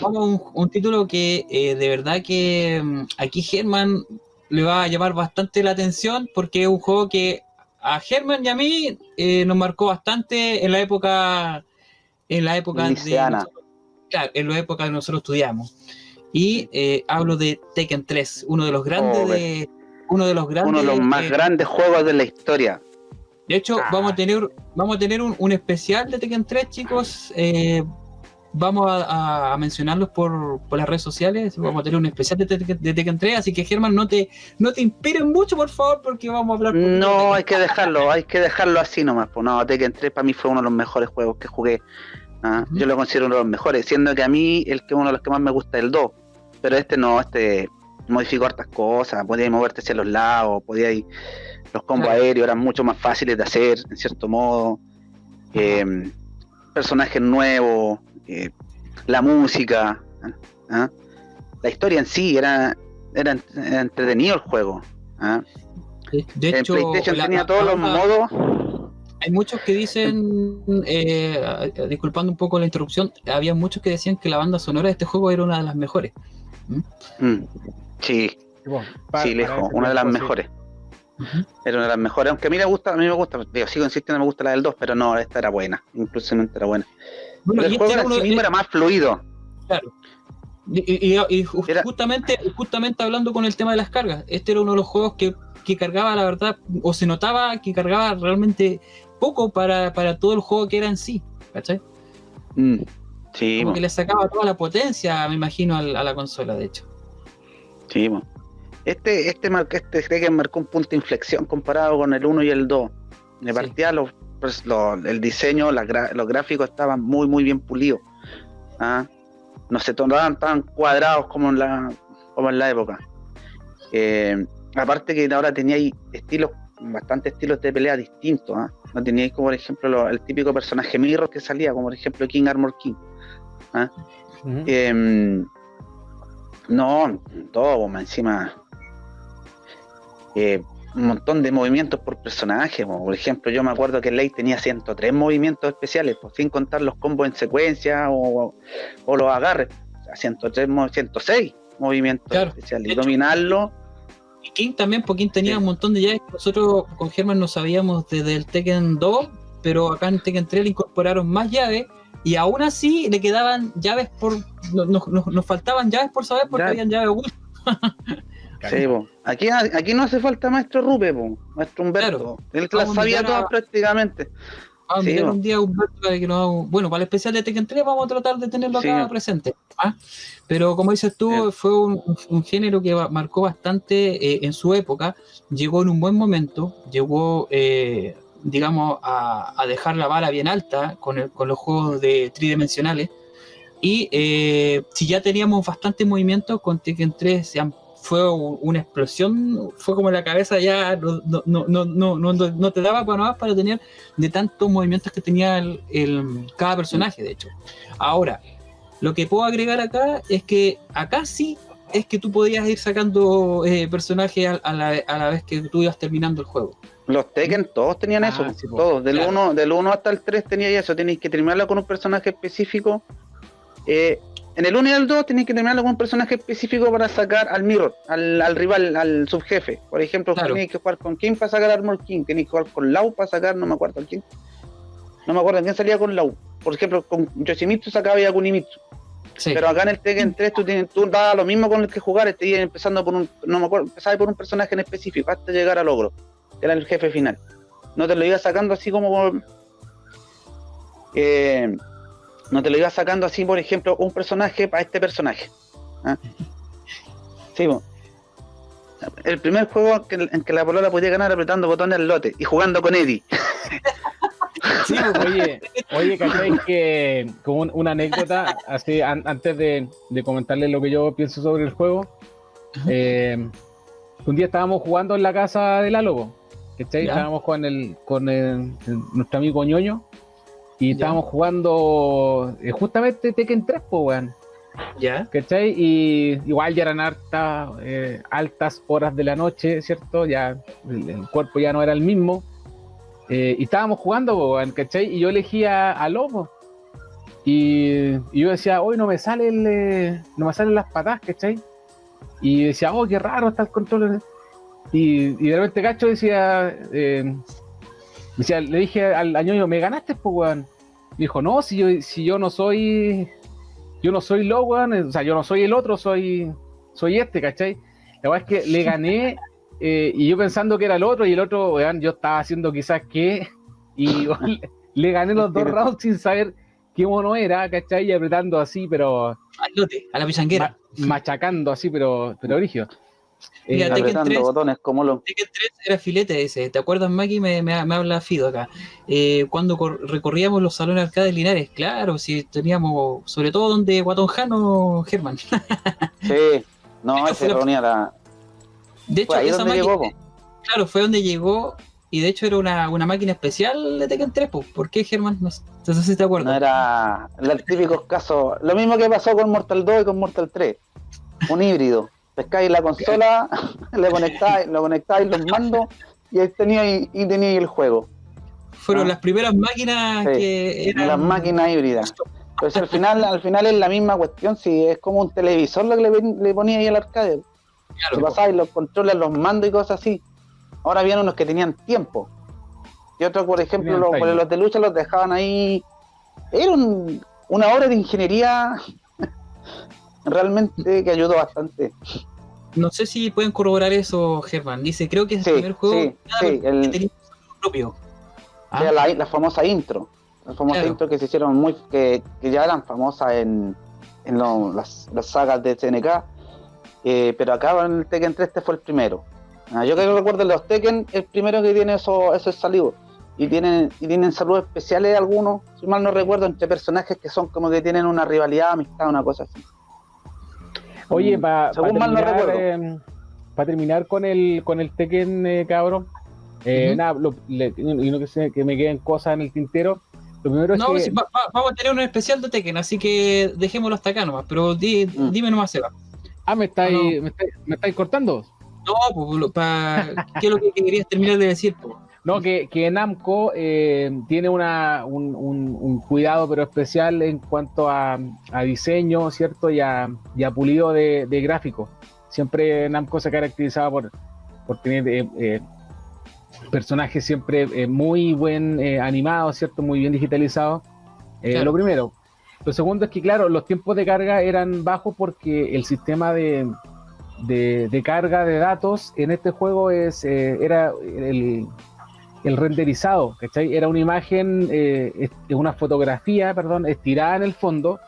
[SPEAKER 4] Vamos a un título que de verdad que aquí Germán le va a llamar bastante la atención, porque es un juego que a Germán y a mí nos marcó bastante en la época
[SPEAKER 6] Liceana.
[SPEAKER 4] Claro, en la época que nosotros estudiamos. Y hablo de Tekken 3, uno de los grandes uno de los más
[SPEAKER 6] grandes juegos de la historia.
[SPEAKER 4] De hecho, vamos a tener un especial de Tekken 3, chicos. Vamos a mencionarlos por las redes sociales. Vamos a tener un especial de Tekken 3, así que Germán, no te inspires mucho, por favor, porque vamos a hablar.
[SPEAKER 6] No, hay que dejarlo así nomás. Pues no, Tekken 3 para mí fue uno de los mejores juegos que jugué. Yo lo considero uno de los mejores, siendo que a mí uno de los que más me gusta es el 2. Pero este modificó hartas cosas, podías moverte hacia los lados, los combos aéreos eran mucho más fáciles de hacer, en cierto modo. Personajes nuevos, la música, la historia en sí, era entretenido el juego.
[SPEAKER 4] De hecho,
[SPEAKER 6] en PlayStation tenía todos los modos.
[SPEAKER 4] Hay muchos que dicen, disculpando un poco la interrupción, había muchos que decían que la banda sonora de este juego era una de las mejores.
[SPEAKER 6] Sí, sí, lejos, una de las mejores. Era una de las mejores, aunque a mí me gusta, digo, sigo insistiendo, me gusta la del 2, pero no, esta era buena, inclusive era buena.
[SPEAKER 4] Bueno,
[SPEAKER 6] el juego en sí mismo era más fluido.
[SPEAKER 4] Claro. Y justamente hablando con el tema de las cargas, este era uno de los juegos que cargaba, la verdad, o se notaba que cargaba realmente poco para todo el juego que era en sí, ¿cachai?
[SPEAKER 6] Sí,
[SPEAKER 4] como que le sacaba toda la potencia, me imagino, a la consola, de hecho. Sí,
[SPEAKER 6] bueno. Este Tekken marcó un punto de inflexión comparado con el 1 y el 2. De partida, el diseño, los gráficos estaban muy, muy bien pulidos. No se tornaban tan cuadrados como en la época. Aparte que ahora teníais bastantes estilos de pelea distintos. No teníais como, por ejemplo, el típico personaje Mirror que salía, como por ejemplo King Armor King. No, todo, encima un montón de movimientos por personaje. Por ejemplo, yo me acuerdo que Lei tenía 103 movimientos especiales, sin contar los combos en secuencia o los agarres. O sea, 106 movimientos especiales. Y dominarlo.
[SPEAKER 4] Y King también, porque King tenía un montón de llaves que nosotros con Germán no sabíamos desde el Tekken 2, pero acá en Tekken 3 le incorporaron más llaves. Y aún así le quedaban llaves nos faltaban llaves por saber porque habían llaves ocultas.
[SPEAKER 6] Sí, aquí no hace falta maestro Rupe, maestro Humberto. Él las sabía todas prácticamente.
[SPEAKER 4] Vamos a mirar un día a Humberto para que nos haga bueno, para el especial de Tekken 3 vamos a tratar de tenerlo acá presente. Pero como dices tú, fue un género que marcó bastante en su época, llegó en un buen momento, llegó digamos, a dejar la vara bien alta con los juegos tridimensionales. Y si ya teníamos bastante movimiento, con Tekken 3 fue una explosión, fue como la cabeza ya no te daba para más para tener de tantos movimientos que tenía cada personaje, de hecho. Ahora, lo que puedo agregar acá es que acá sí es que tú podías ir sacando personajes a la vez que tú ibas terminando el juego.
[SPEAKER 6] Los Tekken todos tenían eso, todos, del 1 hasta el 3 tenía eso, tenéis que terminarlo con un personaje específico. En el 1 y el 2 tenéis que terminarlo con un personaje específico para sacar al Mirror, al rival, al subjefe. Por ejemplo, tenéis que jugar con King para sacar Armor King, tenéis que jugar con Lau para sacar, no me acuerdo quién salía con Lau. Por ejemplo, con Yoshimitsu sacaba ya Kunimitsu. Pero acá en el Tekken 3 tú dabas lo mismo con el que jugar, empezando empezaba por un personaje en específico hasta llegar al ogro, que era el jefe final. No te lo ibas sacando así como no te lo ibas sacando así, por ejemplo, un personaje para este personaje. Sí, el primer juego en que la polola podía ganar apretando botones al lote y jugando con Eddie.
[SPEAKER 5] Sí, oye, ¿cachai? Que como una anécdota, así antes de comentarles lo que yo pienso sobre el juego, un día estábamos jugando en la casa del Álogo, ¿cachai? Estábamos con nuestro amigo Ñoño y estábamos jugando justamente Tekken 3, weón. ¿Cachai? Y igual ya eran altas horas de la noche, ¿cierto? Ya el cuerpo ya no era el mismo. Y estábamos jugando, ¿cachai? Y yo elegía a Lobo. Y yo decía, hoy no me salen las patas, ¿cachai? Y decía, oh, qué raro está el control. Y de repente Cacho decía, le dije al Ñoño, ¿me ganaste, po, weón? Me dijo, no, si yo no soy Lobo, weón, o sea, yo no soy el otro, soy este, ¿cachai? La verdad es que le gané. Y yo pensando que era el otro, y el otro, weón, yo estaba haciendo quizás y le gané los 2 rounds sin saber qué mono era, ¿cachai? Y apretando así, pero...
[SPEAKER 4] Al lote, a la pichanguera.
[SPEAKER 5] Machacando así, pero rígido.
[SPEAKER 4] Mira, Tekken 3,
[SPEAKER 6] botones como
[SPEAKER 4] Tekken 3 era filete ese, ¿te acuerdas, Maki? Me habla Fido acá. Cuando recorríamos los salones arcades Linares, claro, si teníamos, sobre todo donde Guatón Jano, Germán.
[SPEAKER 6] Sí, no, ese reunía la...
[SPEAKER 4] De hecho, esa máquina, claro, fue donde llegó, y de hecho era una máquina especial de Tekken 3, ¿por qué, Germán? No sé si te acuerdas.
[SPEAKER 6] No era el típico caso, lo mismo que pasó con Mortal 2 y con Mortal 3, un híbrido. Pescáis la consola, lo conectáis los mandos, y ahí teníais el juego.
[SPEAKER 4] Fueron las primeras máquinas que eran...
[SPEAKER 6] Las máquinas híbridas. Pero si al final es la misma cuestión, si es como un televisor lo que le ponía ahí al arcade.
[SPEAKER 4] Claro,
[SPEAKER 6] Si pasabas y los controles, los mandos y cosas así. Ahora habían unos que tenían tiempo. Y otros, por ejemplo, los de lucha los dejaban ahí. Era una obra de ingeniería realmente que ayudó bastante.
[SPEAKER 4] No sé si pueden corroborar eso, Germán. Dice, creo que es el primer juego que tenía su propio.
[SPEAKER 6] La famosa intro. La famosa intro que se hicieron que ya eran famosas en las sagas de SNK. Pero acá en el Tekken 3 este fue el primero. Yo que recuerdo los Tekken, el primero que tiene eso es salido. Y tienen saludos especiales algunos, si mal no recuerdo, entre personajes que son como que tienen una rivalidad, amistad, una cosa así.
[SPEAKER 5] Oye, para
[SPEAKER 6] terminar
[SPEAKER 5] con el Tekken, cabrón, nada, y no que me queden cosas en el tintero. Lo primero es que...
[SPEAKER 4] vamos a tener un especial de Tekken, así que dejémoslo hasta acá nomás, pero dime nomás, Seba.
[SPEAKER 5] ¿Me estáis cortando?
[SPEAKER 4] No, pues, ¿qué es lo que querías terminar de decir? Pues?
[SPEAKER 5] No, que Namco tiene un cuidado pero especial en cuanto a diseño, ¿cierto? Y a pulido de gráficos. Siempre Namco se caracterizaba por tener personajes siempre muy buen animados, ¿cierto? Muy bien digitalizados. Claro. Lo primero. Lo segundo es que, claro, los tiempos de carga eran bajos porque el sistema de carga de datos en este juego era el renderizado, ¿cachai? Era una imagen, una fotografía, estirada en el fondo,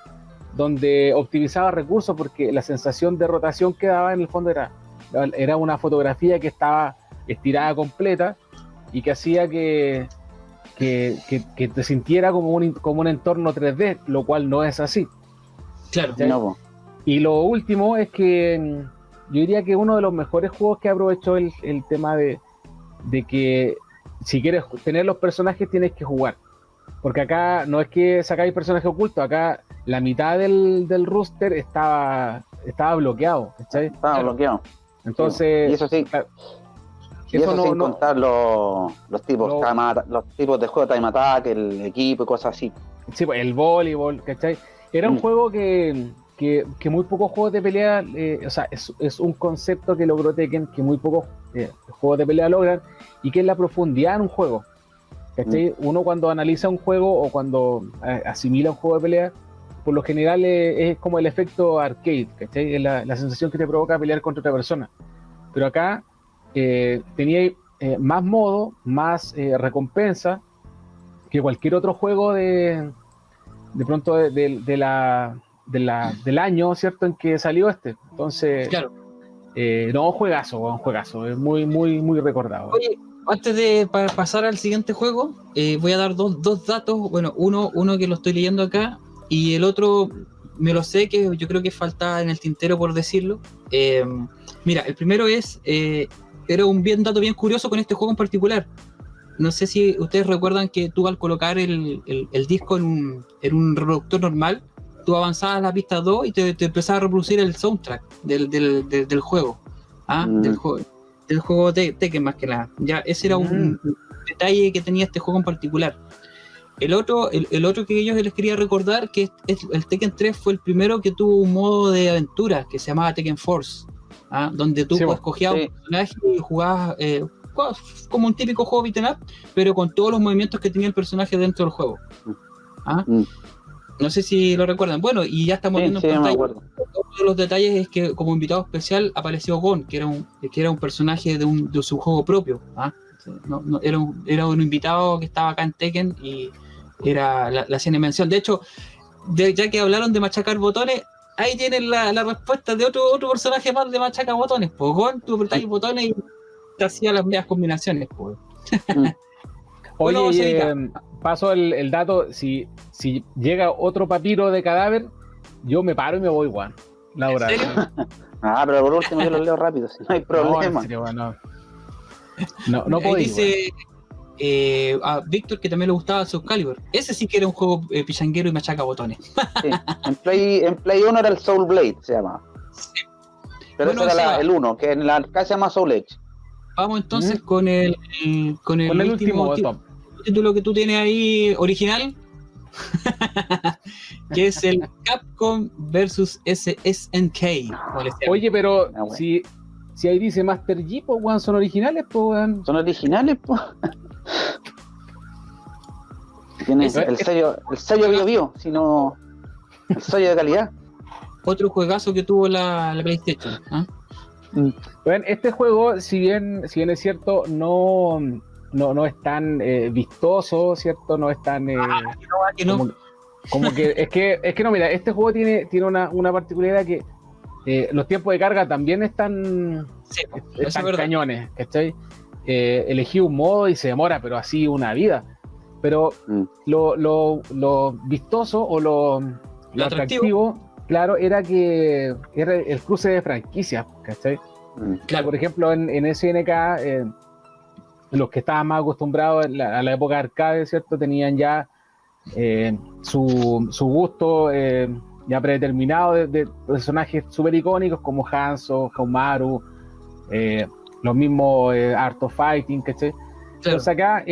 [SPEAKER 5] donde optimizaba recursos porque la sensación de rotación que daba en el fondo era una fotografía que estaba estirada completa y que hacía que te sintiera como un entorno 3D, lo cual no es así.
[SPEAKER 4] Claro.
[SPEAKER 6] No.
[SPEAKER 5] Y lo último es que yo diría que uno de los mejores juegos que aprovechó el tema de que si quieres tener los personajes tienes que jugar, porque acá no es que sacáis personajes ocultos, acá la mitad del roster estaba bloqueado, ¿cachai?
[SPEAKER 6] Estaba bloqueado.
[SPEAKER 5] Entonces,
[SPEAKER 6] y eso sí. Y eso sin contar los tipos de juego, time attack, el equipo y cosas así.
[SPEAKER 5] Sí, pues, el voleibol, ¿cachai? Era un juego que muy pocos juegos de pelea, o sea, es un concepto que logró Tekken, que muy pocos juegos de pelea logran, y que es la profundidad en un juego, ¿cachai? Uno cuando analiza un juego o cuando asimila un juego de pelea, por lo general es como el efecto arcade, ¿cachai? Es la sensación que te provoca pelear contra otra persona. Pero acá tenía más modo, más recompensa que cualquier otro juego de pronto del año, ¿cierto? En que salió este. Entonces,
[SPEAKER 4] claro.
[SPEAKER 5] Juegazo, es muy, muy, muy recordado.
[SPEAKER 4] Oye, antes de pasar al siguiente juego, voy a dar dos datos. Bueno, uno que lo estoy leyendo acá y el otro me lo sé, que yo creo que falta en el tintero por decirlo. Mira, el primero era un dato bien curioso con este juego en particular. No sé si ustedes recuerdan que tú al colocar el disco en un reproductor normal, tú avanzabas a la pista 2 y te empezaba a reproducir el soundtrack del juego. Del juego Tekken más que nada. Ya, ese era un detalle que tenía este juego en particular. El otro que yo les quería recordar, que el Tekken 3 fue el primero que tuvo un modo de aventura que se llamaba Tekken Force, donde tú escogías un personaje y jugabas como un típico juego beat'em up, pero con todos los movimientos que tenía el personaje dentro del juego. No sé si lo recuerdan. Bueno, y ya estamos viendo en pantalla. Uno de los detalles es que como invitado especial apareció Gon, que era un personaje de su juego propio. Era un invitado que estaba acá en Tekken y era la hacían en mención. De hecho, ya que hablaron de machacar botones, ahí tienen la respuesta de otro personaje más de machacar botones. Pues Gon, tú apretabas botones y te hacía las medias combinaciones. Pues.
[SPEAKER 5] Oye, paso el dato, si llega otro papiro de cadáver, yo me paro y me voy, Juan. La hora.
[SPEAKER 6] Pero por último yo lo leo rápido, si no hay problema.
[SPEAKER 5] No puedo.
[SPEAKER 4] Dice a Víctor que también le gustaba Soul Calibur. Ese sí que era un juego pichanguero y machaca botones.
[SPEAKER 6] Sí. En Play 1 era el Soul Blade, se llama. Sí. Pero ese era el 1, que en la arcade se llama Soul Edge.
[SPEAKER 4] Vamos entonces con el último título que tú tienes ahí, original. que es el Capcom vs SNK.
[SPEAKER 5] Oye, pero si ahí dice Master G, pues, weón, son originales, pues, weón.
[SPEAKER 6] Son originales, pues. Tiene el sello bio, sino el sello de calidad.
[SPEAKER 4] Otro juegazo que tuvo la PlayStation.
[SPEAKER 5] Bueno, este juego, si bien es cierto, no es tan vistoso, ¿cierto? No es tan... Como que es que no, mira, este juego tiene una particularidad que los tiempos de carga también están cañones, ¿cachai? Elegí un modo y se demora, pero así una vida. Pero lo vistoso o lo atractivo, claro, era que era el cruce de franquicias, ¿cachai? Claro. Por ejemplo, en SNK, los que estaban más acostumbrados a la época arcade, ¿cierto? Tenían ya su gusto ya predeterminado de personajes súper icónicos como Hanzo, Koumaru, los mismos Art of Fighting, ¿cachai? Claro. Entonces acá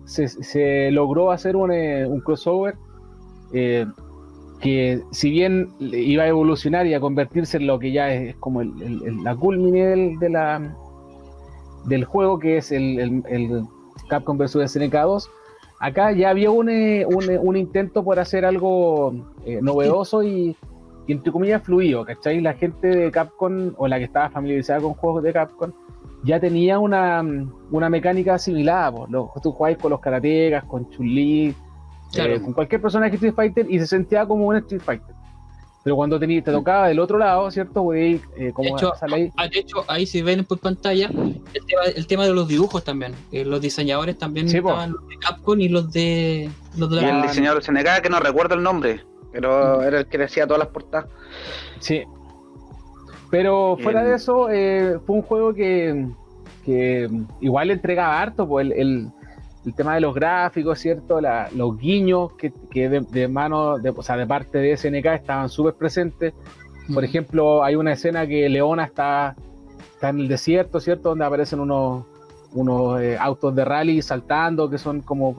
[SPEAKER 5] se logró hacer un crossover que si bien iba a evolucionar y a convertirse en lo que ya es como la culmine del juego, que es el Capcom vs SNK 2, acá ya había un intento por hacer algo novedoso y entre comillas fluido, ¿cachai? La gente de Capcom, o la que estaba familiarizada con juegos de Capcom, ya tenía una mecánica asimilada, tú jugabas con los karatecas, con Chun-Li, claro, con cualquier personaje de Street Fighter y se sentía como un Street Fighter. Pero cuando te tocaba del otro lado, ¿cierto? De
[SPEAKER 4] hecho, ahí si ven por pantalla el tema de los dibujos también. Los diseñadores también estaban los de Capcom y los de
[SPEAKER 6] y el diseñador de SNK, que no recuerdo el nombre, pero era el que le hacía todas las portadas. Sí.
[SPEAKER 5] Pero fuera de eso, fue un juego que igual entregaba harto, pues el tema de los gráficos, ¿cierto? Los guiños que de parte de SNK estaban súper presentes. Por ejemplo, hay una escena que Leona está en el desierto, ¿cierto? Donde aparecen unos autos de rally saltando, que son como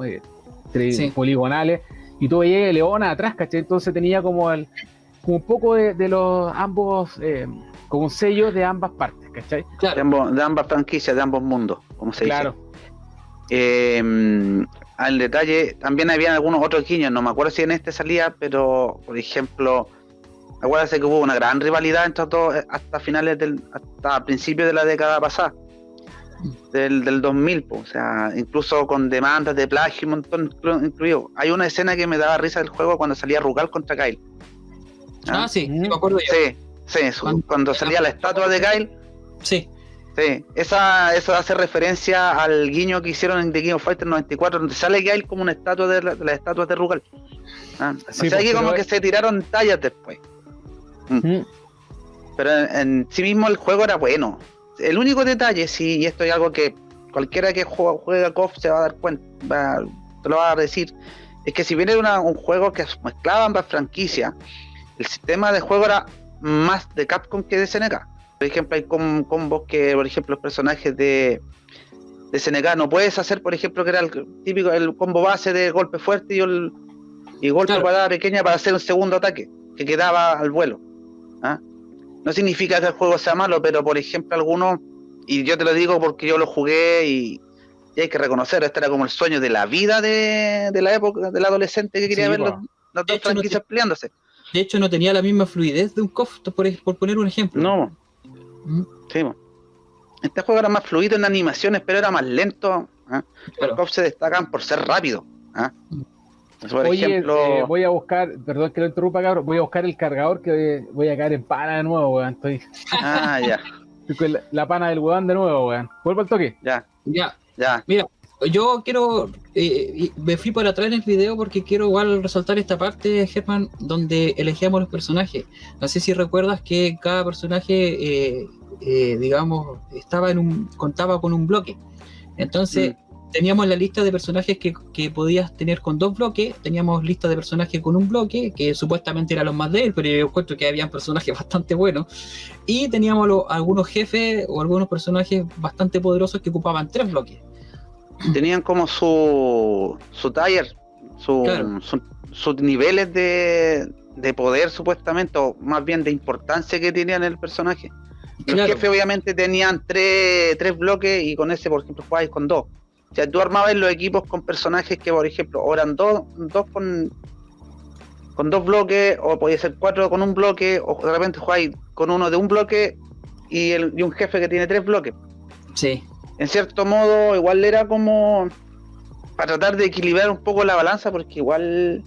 [SPEAKER 5] poligonales, y tú veías Leona atrás, ¿cachai? Entonces tenía como un poco de los ambos, como un sello de ambas partes, ¿cachai?
[SPEAKER 6] Claro. De ambas franquicias, de ambos mundos, como se dice. Al detalle, también había algunos otros guiños, no me acuerdo si en este salía, pero por ejemplo, acuérdense que hubo una gran rivalidad entre todos hasta principios de la década pasada, del 2000, o sea, incluso con demandas de plagio, un montón incluido. Hay una escena que me daba risa del juego cuando salía Rugal contra Kyle.
[SPEAKER 4] Sí, me acuerdo yo.
[SPEAKER 6] Sí, cuando salía la estatua de Kyle.
[SPEAKER 4] Sí,
[SPEAKER 6] eso hace referencia al guiño que hicieron en The King of Fighters 94, donde sale Kyle como una estatua de las estatuas de Rugal. O sea, aquí como que se tiraron tallas después. Pero en sí mismo el juego era bueno. El único detalle, sí, y esto es algo que cualquiera que juega KOF se va a dar cuenta, te lo va a decir, es que si bien era un juego que mezclaba ambas franquicias, el sistema de juego era más de Capcom que de SNK. Por ejemplo, hay combos que, por ejemplo, los personajes de SNK no puedes hacer, por ejemplo, que era el típico, el combo base de golpe fuerte y golpe parada pequeña para hacer un segundo ataque, que quedaba al vuelo. No significa que el juego sea malo, pero por ejemplo algunos, y yo te lo digo porque yo lo jugué y hay que reconocer, este era como el sueño de la vida de la época, del adolescente que quería ver las dos franquicias peleándose.
[SPEAKER 4] De hecho no tenía la misma fluidez de un KOF, por poner un ejemplo.
[SPEAKER 6] No. Sí, este juego era más fluido en animaciones, pero era más lento. Los KOF se destacan por ser rápido. Por ejemplo,
[SPEAKER 5] voy a buscar, perdón que lo interrumpa, cabrón, voy a buscar el cargador que voy a caer en pana de nuevo, weón.
[SPEAKER 6] Ya.
[SPEAKER 5] Estoy con la pana del weón de nuevo, weón. Vuelvo al toque.
[SPEAKER 6] Ya.
[SPEAKER 4] Mira, yo quiero, me fui para atrás en el video porque quiero igual resaltar esta parte, Germán, donde elegíamos los personajes. No sé si recuerdas que cada personaje, digamos, contaba con un bloque. Entonces, teníamos la lista de personajes que podías tener con 2 bloques, teníamos lista de personajes con un bloque, que supuestamente eran los más débiles, pero yo encuentro que habían personajes bastante buenos, y teníamos algunos jefes o algunos personajes bastante poderosos que ocupaban 3 bloques.
[SPEAKER 6] Tenían como su taller, sus niveles de poder supuestamente, o más bien de importancia que tenían el personaje. Los jefes obviamente tenían tres bloques y con ese, por ejemplo, jugabais con 2. O sea, tú armabas los equipos con personajes que, por ejemplo, o eran dos con 2 bloques, o podía ser 4 con un bloque, o de repente jugáis con uno de un bloque y un jefe que tiene 3 bloques.
[SPEAKER 4] Sí.
[SPEAKER 6] En cierto modo, igual era como para tratar de equilibrar un poco la balanza, porque igual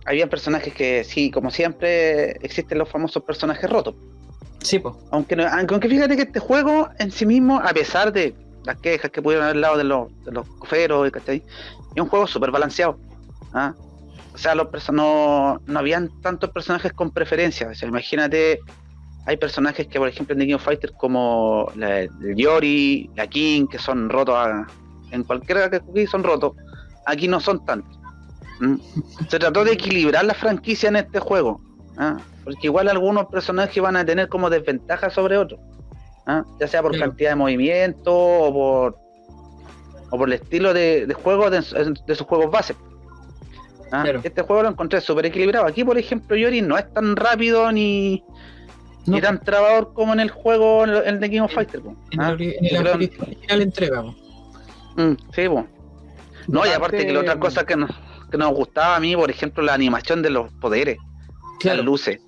[SPEAKER 6] había personajes que, sí, como siempre, existen los famosos personajes rotos.
[SPEAKER 4] Sí, pues.
[SPEAKER 6] Aunque fíjate que este juego en sí mismo, a pesar de las quejas que pudieron haber lado de los coferos, ¿cachai? Es un juego súper balanceado. ¿Ah? O sea, no habían tantos personajes con preferencia. O sea, imagínate, hay personajes que, por ejemplo, en The King of Fighters, como el Yori, la King, que son rotos, en cualquiera que aquí son rotos, aquí no son tantos. Se trató de equilibrar la franquicia en este juego, porque igual algunos personajes van a tener como desventaja sobre otros, ya sea por cantidad de movimiento o por el estilo de juego de sus juegos base. Este juego lo encontré súper equilibrado. Aquí, por ejemplo, Yori no es tan rápido ni tan trabador como en el juego en The King of Fighters.
[SPEAKER 4] En la original entrega.
[SPEAKER 6] Sí, pues. No, y aparte que la otra cosa que nos gustaba a mí, por ejemplo, la animación de los poderes, las luces.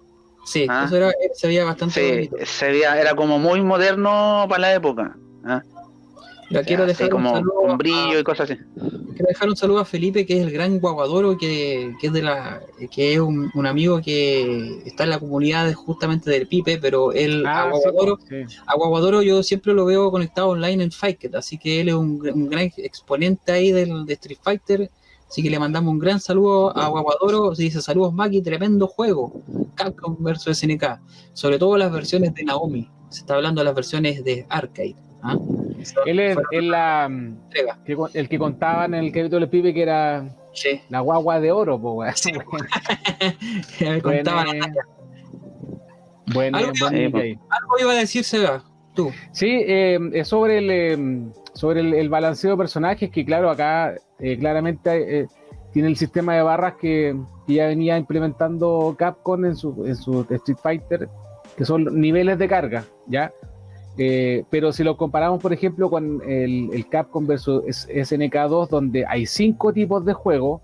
[SPEAKER 4] Sí, eso se veía bastante bonito.
[SPEAKER 6] Era como muy moderno para la época.
[SPEAKER 4] Quiero dejar
[SPEAKER 6] como
[SPEAKER 4] un saludo
[SPEAKER 6] con brillo y cosas así.
[SPEAKER 4] Quiero dejar un saludo a Felipe, que es el gran Guaguadoro, que es un amigo que está en la comunidad justamente del Pipe, pero él a Guaguadoro yo siempre lo veo conectado online en Fight, así que él es un gran exponente ahí de Street Fighter. Así que le mandamos un gran saludo a Guaguadoro. Dice: saludos Maki, tremendo juego, Capcom vs SNK, sobre todo las versiones de Naomi. Se está hablando de las versiones de Arcade.
[SPEAKER 5] Él es el que contaban en el capítulo del Pipe, que era la guagua de oro, pues. Sí.
[SPEAKER 4] Me contaban.
[SPEAKER 5] Algo
[SPEAKER 4] iba a decir, Seba, tú.
[SPEAKER 5] Sí, sobre el balanceo de personajes, que claro, acá claramente tiene el sistema de barras que ya venía implementando Capcom en su Street Fighter, que son niveles de carga, ¿ya? Pero si lo comparamos, por ejemplo, con el Capcom versus SNK 2, donde hay 5 tipos de juego,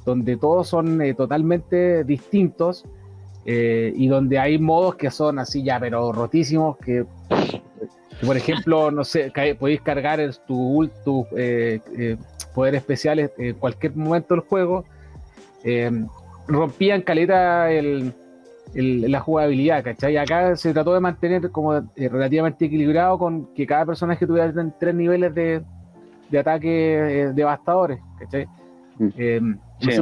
[SPEAKER 5] donde todos son totalmente distintos, y donde hay modos que son así ya, pero rotísimos, que por ejemplo, no sé, podéis cargar tus poderes especiales en cualquier momento del juego, rompían caleta la jugabilidad, ¿cachai? Acá se trató de mantener como relativamente equilibrado, con que cada personaje tuviera 3 niveles de ataque devastadores, ¿cachai?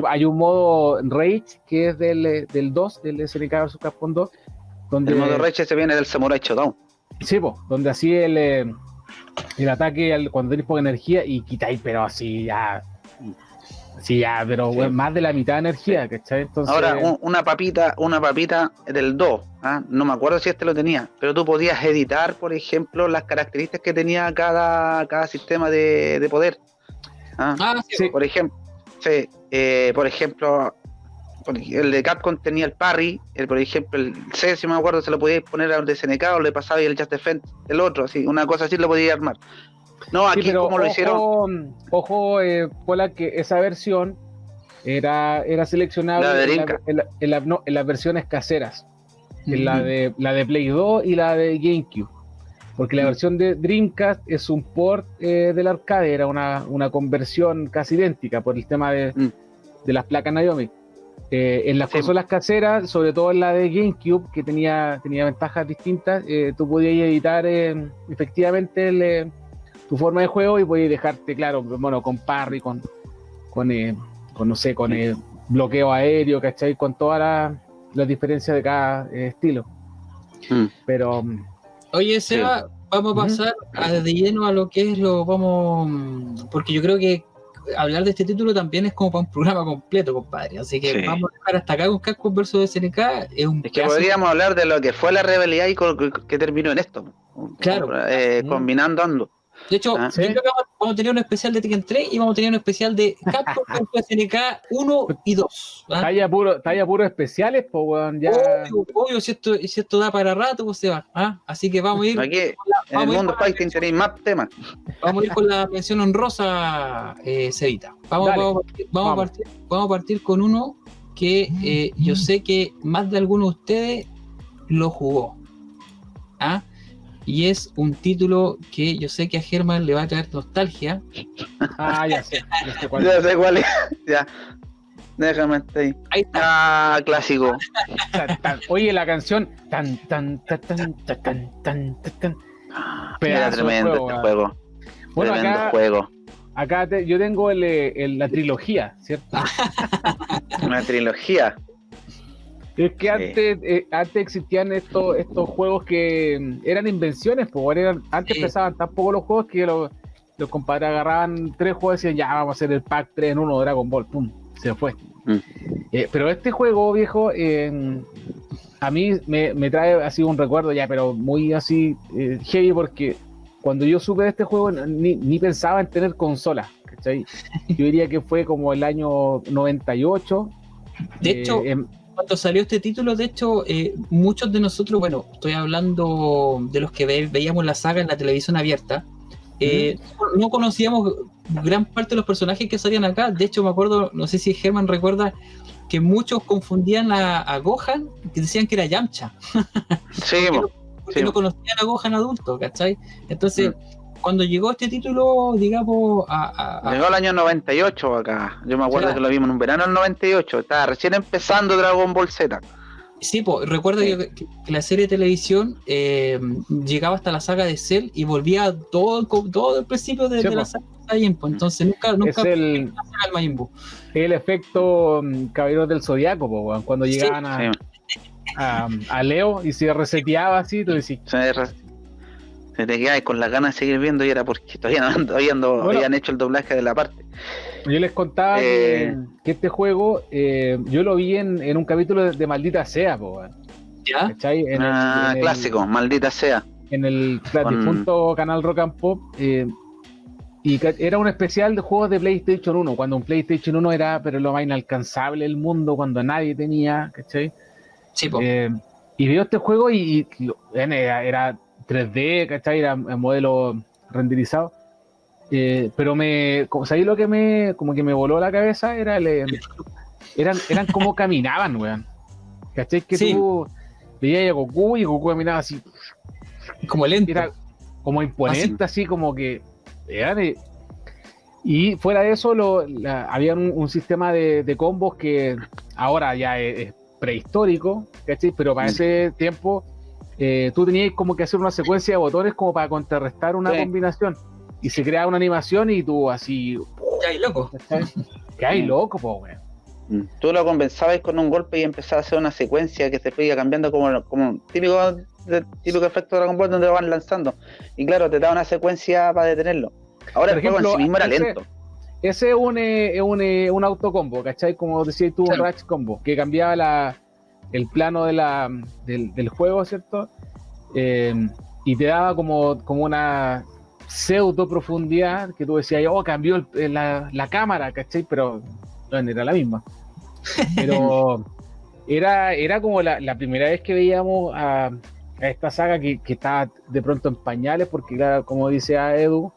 [SPEAKER 5] Hay un modo Rage, que es del 2, del SNK vs Capcom 2, donde... El
[SPEAKER 6] modo Rage se viene del Samurai Shodown.
[SPEAKER 5] Sí, donde así el ataque cuando tenéis poca energía y quitáis, pero así ya, pero bueno, más de la mitad de energía, ¿cachai? Entonces...
[SPEAKER 6] Ahora, una papita del 2, no me acuerdo si lo tenía, pero tú podías editar, por ejemplo, las características que tenía cada sistema de poder.
[SPEAKER 5] Sí.
[SPEAKER 6] Por ejemplo, el de Capcom tenía el parry, por ejemplo, el C, si me acuerdo, se lo podíais poner al de SNK, o le pasaba y el Just Defense el otro, así, una cosa así lo podíais armar. No, aquí sí, como lo hicieron.
[SPEAKER 5] Ojo, Pola, que esa versión era seleccionable en las versiones caseras, en la de Play 2 y la de GameCube, porque la versión de Dreamcast es un port del arcade, era una conversión casi idéntica por el tema de las placas Naomi. En las consolas caseras, sobre todo en la de GameCube, que tenía ventajas distintas, tú podías editar efectivamente tu forma de juego y podías dejarte, claro, bueno, con parry, con bloqueo aéreo, ¿cachai? Con todas las diferencias de cada estilo. Pero...
[SPEAKER 4] Oye, Seba, vamos a pasar de lleno a lo que es porque yo creo que hablar de este título también es como para un programa completo, compadre. Así que vamos a dejar hasta acá con Capcom vs SNK. Es que
[SPEAKER 6] podríamos hablar de lo que fue la rivalidad y que terminó en esto.
[SPEAKER 4] Claro.
[SPEAKER 6] Combinando ando.
[SPEAKER 4] De hecho, yo creo que vamos a tener un especial de Tekken 3 y vamos a tener un especial de Capcom contra SNK 1 y 2.
[SPEAKER 5] Talla puro especiales, pues, weón, ya.
[SPEAKER 4] Obvio, si esto da para rato, pues se va. Así que vamos a ir.
[SPEAKER 6] Aquí, en el mundo fighting tenéis más temas.
[SPEAKER 4] Vamos a ir con la mención honrosa, Cevita. Vamos a partir con uno que yo sé que más de alguno de ustedes lo jugó. Y es un título que yo sé que a Germán le va a traer nostalgia.
[SPEAKER 5] Ya sé cuál
[SPEAKER 6] ya sé cuál es. Ya. Déjame estar ahí.
[SPEAKER 4] Ahí está.
[SPEAKER 6] Clásico.
[SPEAKER 5] Oye, la canción
[SPEAKER 6] Era tremendo este juego.
[SPEAKER 5] Bueno,
[SPEAKER 6] Tremendo juego.
[SPEAKER 5] Acá yo tengo la trilogía, ¿cierto?
[SPEAKER 6] Una trilogía.
[SPEAKER 5] Es que antes existían estos juegos que eran invenciones, antes pesaban tan poco los juegos que los compadres agarraban 3 juegos y decían, ya vamos a hacer el pack 3 en 1 Dragon Ball, pum, se fue. Pero este juego, viejo, a mí me trae así un recuerdo ya, pero muy así heavy, porque cuando yo supe de este juego ni pensaba en tener consola, ¿cachai? Yo diría que fue como el año 98.
[SPEAKER 4] De hecho, cuando salió este título, de hecho, muchos de nosotros, bueno, estoy hablando de los que veíamos la saga en la televisión abierta, no conocíamos gran parte de los personajes que salían acá. De hecho, me acuerdo, no sé si Germán recuerda, que muchos confundían a Gohan, que decían que era Yamcha.
[SPEAKER 6] Sí,
[SPEAKER 4] porque no conocían a Gohan adulto, ¿cachai? Entonces, cuando llegó este título, digamos,
[SPEAKER 6] llegó el año 98 acá. Yo me acuerdo que lo vimos en un verano del 98. Estaba recién empezando Dragon Ball Z.
[SPEAKER 4] Sí, recuerdo que la serie de televisión llegaba hasta la saga de Cell y volvía todo el principio de la saga de Majin Buu. Entonces nunca
[SPEAKER 5] es el
[SPEAKER 4] Majin Buu.
[SPEAKER 5] El efecto Caballeros del Zodiaco, cuando llegaban a Leo y se reseteaba así, tú decís.
[SPEAKER 6] Se te quedas con las ganas de seguir viendo y era porque todavía habían hecho el doblaje de la parte.
[SPEAKER 5] Yo les contaba que este juego yo lo vi en un capítulo de Maldita Sea,
[SPEAKER 4] ¿Ya?
[SPEAKER 5] ¿cachai?
[SPEAKER 6] Clásico, Maldita Sea.
[SPEAKER 5] En el difunto canal Rock and Pop. Y era un especial de juegos de PlayStation 1, cuando un PlayStation 1 era pero lo más inalcanzable del mundo, cuando nadie tenía, ¿cachai? Sí, y veo este juego y era 3D, ¿cachai? Era en modelo renderizado. Pero ¿sabéis lo que me voló la cabeza? Eran como caminaban, weón. ¿Cachai? Que tú veías a Goku y Goku caminaba así.
[SPEAKER 4] Como lento.
[SPEAKER 5] Era como imponente, así como que... Y fuera de eso, había un sistema de combos que ahora ya es prehistórico, ¿cachai? Pero para ese tiempo tú tenías como que hacer una secuencia de botones como para contrarrestar una combinación. Y se creaba una animación y tú así...
[SPEAKER 4] ¿Qué hay, loco?
[SPEAKER 5] ¿Qué hay, loco, weón?
[SPEAKER 6] Tú lo compensabas con un golpe y empezabas a hacer una secuencia que se fue cambiando como típico efecto de Dragon Ball donde lo van lanzando. Y claro, te da una secuencia para detenerlo. Ahora el juego en sí mismo era lento.
[SPEAKER 5] Ese es un autocombo, ¿cachai? Como decías tú, un Ratch combo, que cambiaba el plano del juego, ¿cierto? Y te daba como una pseudo profundidad que tú decías, cambió la cámara, ¿cachai? Pero no era la misma. Pero era como la primera vez que veíamos a esta saga que estaba de pronto en pañales, porque claro, como dice Edu,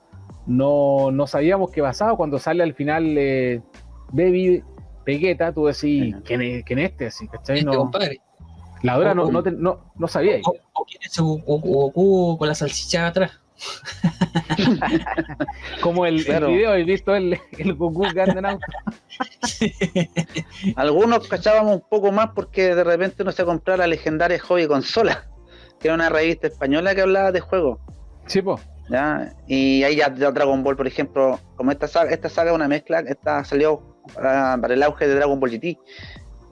[SPEAKER 5] no sabíamos qué pasaba. Cuando sale al final Baby Vegeta, tú decís, ¿quién es este? Así, ¿cachai?
[SPEAKER 4] Compadre.
[SPEAKER 5] La dura no sabía.
[SPEAKER 4] O quién es Goku con la salchicha atrás.
[SPEAKER 5] Como el video, ¿he visto el Goku que anda en auto?
[SPEAKER 6] Algunos cachábamos un poco más porque de repente uno se compraba la legendaria Hobby Consola, que era una revista española que hablaba de juegos.
[SPEAKER 5] Sí, po.
[SPEAKER 6] ¿Ya? Y ahí ya Dragon Ball, por ejemplo, como esta saga es una mezcla, esta salió para el auge de Dragon Ball GT.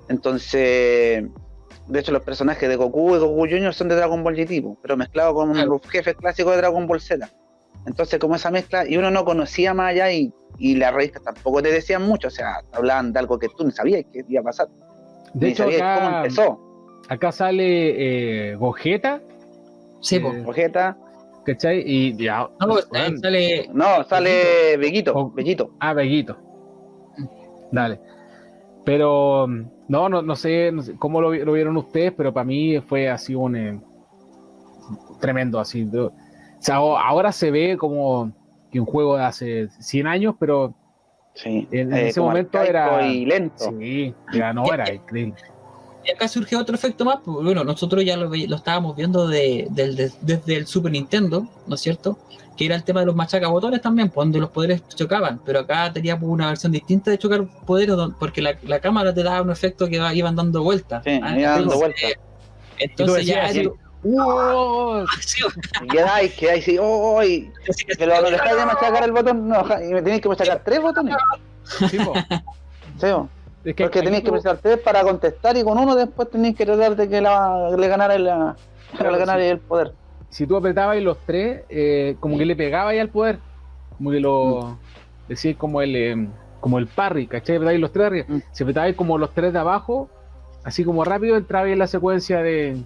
[SPEAKER 6] Entonces, de hecho, los personajes de Goku y Goku Jr. son de Dragon Ball GT, pero mezclados con los jefes clásicos de Dragon Ball Z. Entonces, como esa mezcla, y uno no conocía más allá, y las revistas tampoco te decían mucho, o sea, hablaban de algo que tú no sabías que iba a pasar.
[SPEAKER 5] De hecho,
[SPEAKER 6] cómo empezó.
[SPEAKER 5] Acá sale Gogeta.
[SPEAKER 4] Sí,
[SPEAKER 6] Gogeta.
[SPEAKER 5] ¿cachai? Y ya.
[SPEAKER 4] No,
[SPEAKER 5] bueno,
[SPEAKER 4] sale.
[SPEAKER 6] No, sale
[SPEAKER 5] O-
[SPEAKER 6] Bellito.
[SPEAKER 5] Bellito. Dale. Pero no sé cómo lo vieron ustedes, pero para mí fue así un tremendo, así. O sea, ahora se ve como que un juego de hace 100 años, pero
[SPEAKER 6] Sí.
[SPEAKER 5] en ese
[SPEAKER 6] como
[SPEAKER 5] momento
[SPEAKER 6] arcaico
[SPEAKER 5] era...
[SPEAKER 6] y lento.
[SPEAKER 5] Sí, era increíble.
[SPEAKER 4] Y acá surgió otro efecto más, pues, bueno, nosotros ya lo estábamos viendo desde el Super Nintendo, ¿no es cierto? Que era el tema de los machacabotones también, pues, donde los poderes chocaban, pero acá teníamos una versión distinta de chocar poderes, porque la cámara te daba un efecto que iban dando vueltas.
[SPEAKER 6] Sí, iba dando vueltas.
[SPEAKER 4] Entonces ya...
[SPEAKER 5] ¡Wow!
[SPEAKER 6] Y quedáis, sí, pero no dejáis de machacar el botón, no, y me tenéis que machacar 3 botones.
[SPEAKER 5] Sí, po.
[SPEAKER 6] Sí, po.
[SPEAKER 5] Es que
[SPEAKER 6] Porque tenéis que presionar 3 para contestar y con uno después tenéis que tratar de que le ganara el poder.
[SPEAKER 5] si tú apretabas los 3, como que le pegabas al poder, como que lo decías como el parry, ¿cachai? Apretabas los 3 arriba. Si apretabas como los 3 de abajo, así como rápido, entrabas en la secuencia de...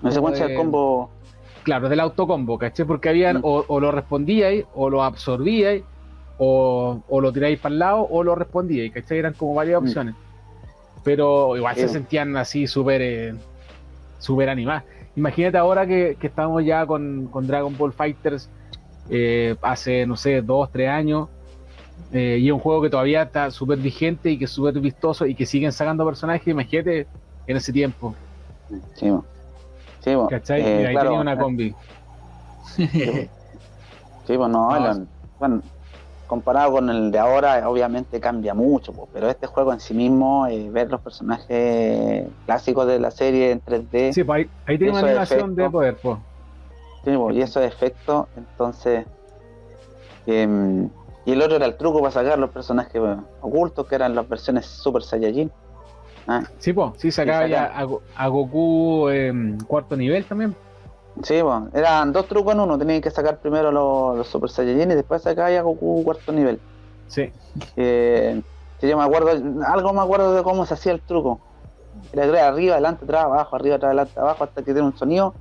[SPEAKER 6] La secuencia del combo.
[SPEAKER 5] Claro, del autocombo, ¿cachai? Porque habían o lo respondíais, o lo absorbíais, o lo tiráis para el lado, o lo respondíais, ¿cachai? Eran como varias opciones. Pero igual se sentían así súper animadas. Imagínate ahora que estamos ya con Dragon Ball Fighters hace, no sé, 2, 3 años, y es un juego que todavía está súper vigente y que es súper vistoso y que siguen sacando personajes. Imagínate en ese tiempo.
[SPEAKER 6] Sí,
[SPEAKER 5] ¿cachai? Y ahí
[SPEAKER 6] claro,
[SPEAKER 5] tenía una combi.
[SPEAKER 6] Sí, pues no, bueno, comparado con el de ahora, obviamente cambia mucho, pues, pero este juego en sí mismo, ver los personajes clásicos de la serie en 3D.
[SPEAKER 5] Sí, pues ahí tiene una animación de poder, pues.
[SPEAKER 6] Sí, pues, y esos efectos, entonces. Y el otro era el truco para sacar los personajes ocultos, que eran las versiones Super Saiyajin.
[SPEAKER 5] Sí, pues, sí, sacaba ya a Goku cuarto nivel también.
[SPEAKER 6] Sí, pues, eran 2 trucos en uno, tenías que sacar primero los Super Saiyajin y después sacaba a Goku cuarto nivel.
[SPEAKER 5] Sí.
[SPEAKER 6] Que yo me acuerdo de cómo se hacía el truco. Era arriba, adelante, atrás, abajo, arriba, atrás, adelante, abajo, hasta que tiene un sonido.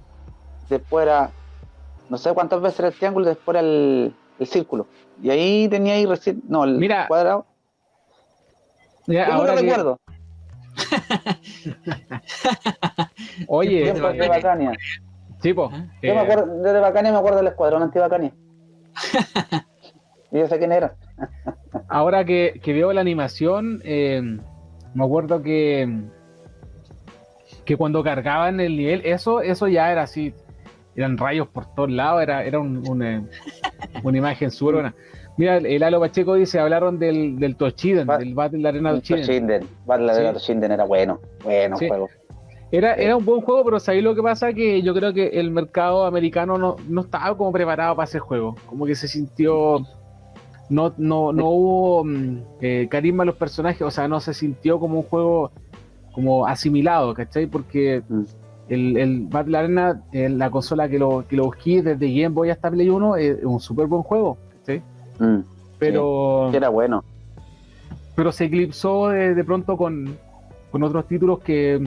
[SPEAKER 6] Después era, no sé cuántas veces era el triángulo, después era el círculo. Y ahí tenía ahí recién, no, el cuadrado.
[SPEAKER 5] Mira,
[SPEAKER 6] yo
[SPEAKER 5] ahora
[SPEAKER 6] no recuerdo.
[SPEAKER 5] Oye,
[SPEAKER 6] de Bacania.
[SPEAKER 5] Sí, pues.
[SPEAKER 6] Yo me acuerdo, desde Bacania me acuerdo del escuadrón anti-Bacania. Y yo sé quién era.
[SPEAKER 5] Ahora que veo la animación, me acuerdo que cuando cargaban el nivel, eso ya era así, eran rayos por todos lados, era una imagen súper buena. Mira, el Alo Pacheco dice, hablaron del Toshiden, del Battle Arena Toshiden.
[SPEAKER 6] Battle Arena Toshiden era bueno sí. Juego.
[SPEAKER 5] Era un buen juego, pero ¿sabéis lo que pasa? Que yo creo que el mercado americano no estaba como preparado para ese juego, como que se sintió... No hubo carisma en los personajes, o sea, no se sintió como un juego como asimilado, ¿cachai? Porque el Battle Arena, la consola que lo busqué desde Game Boy hasta Play 1, es un súper buen juego, ¿cachai? Pero
[SPEAKER 6] sí, era bueno.
[SPEAKER 5] Pero se eclipsó de pronto con otros títulos que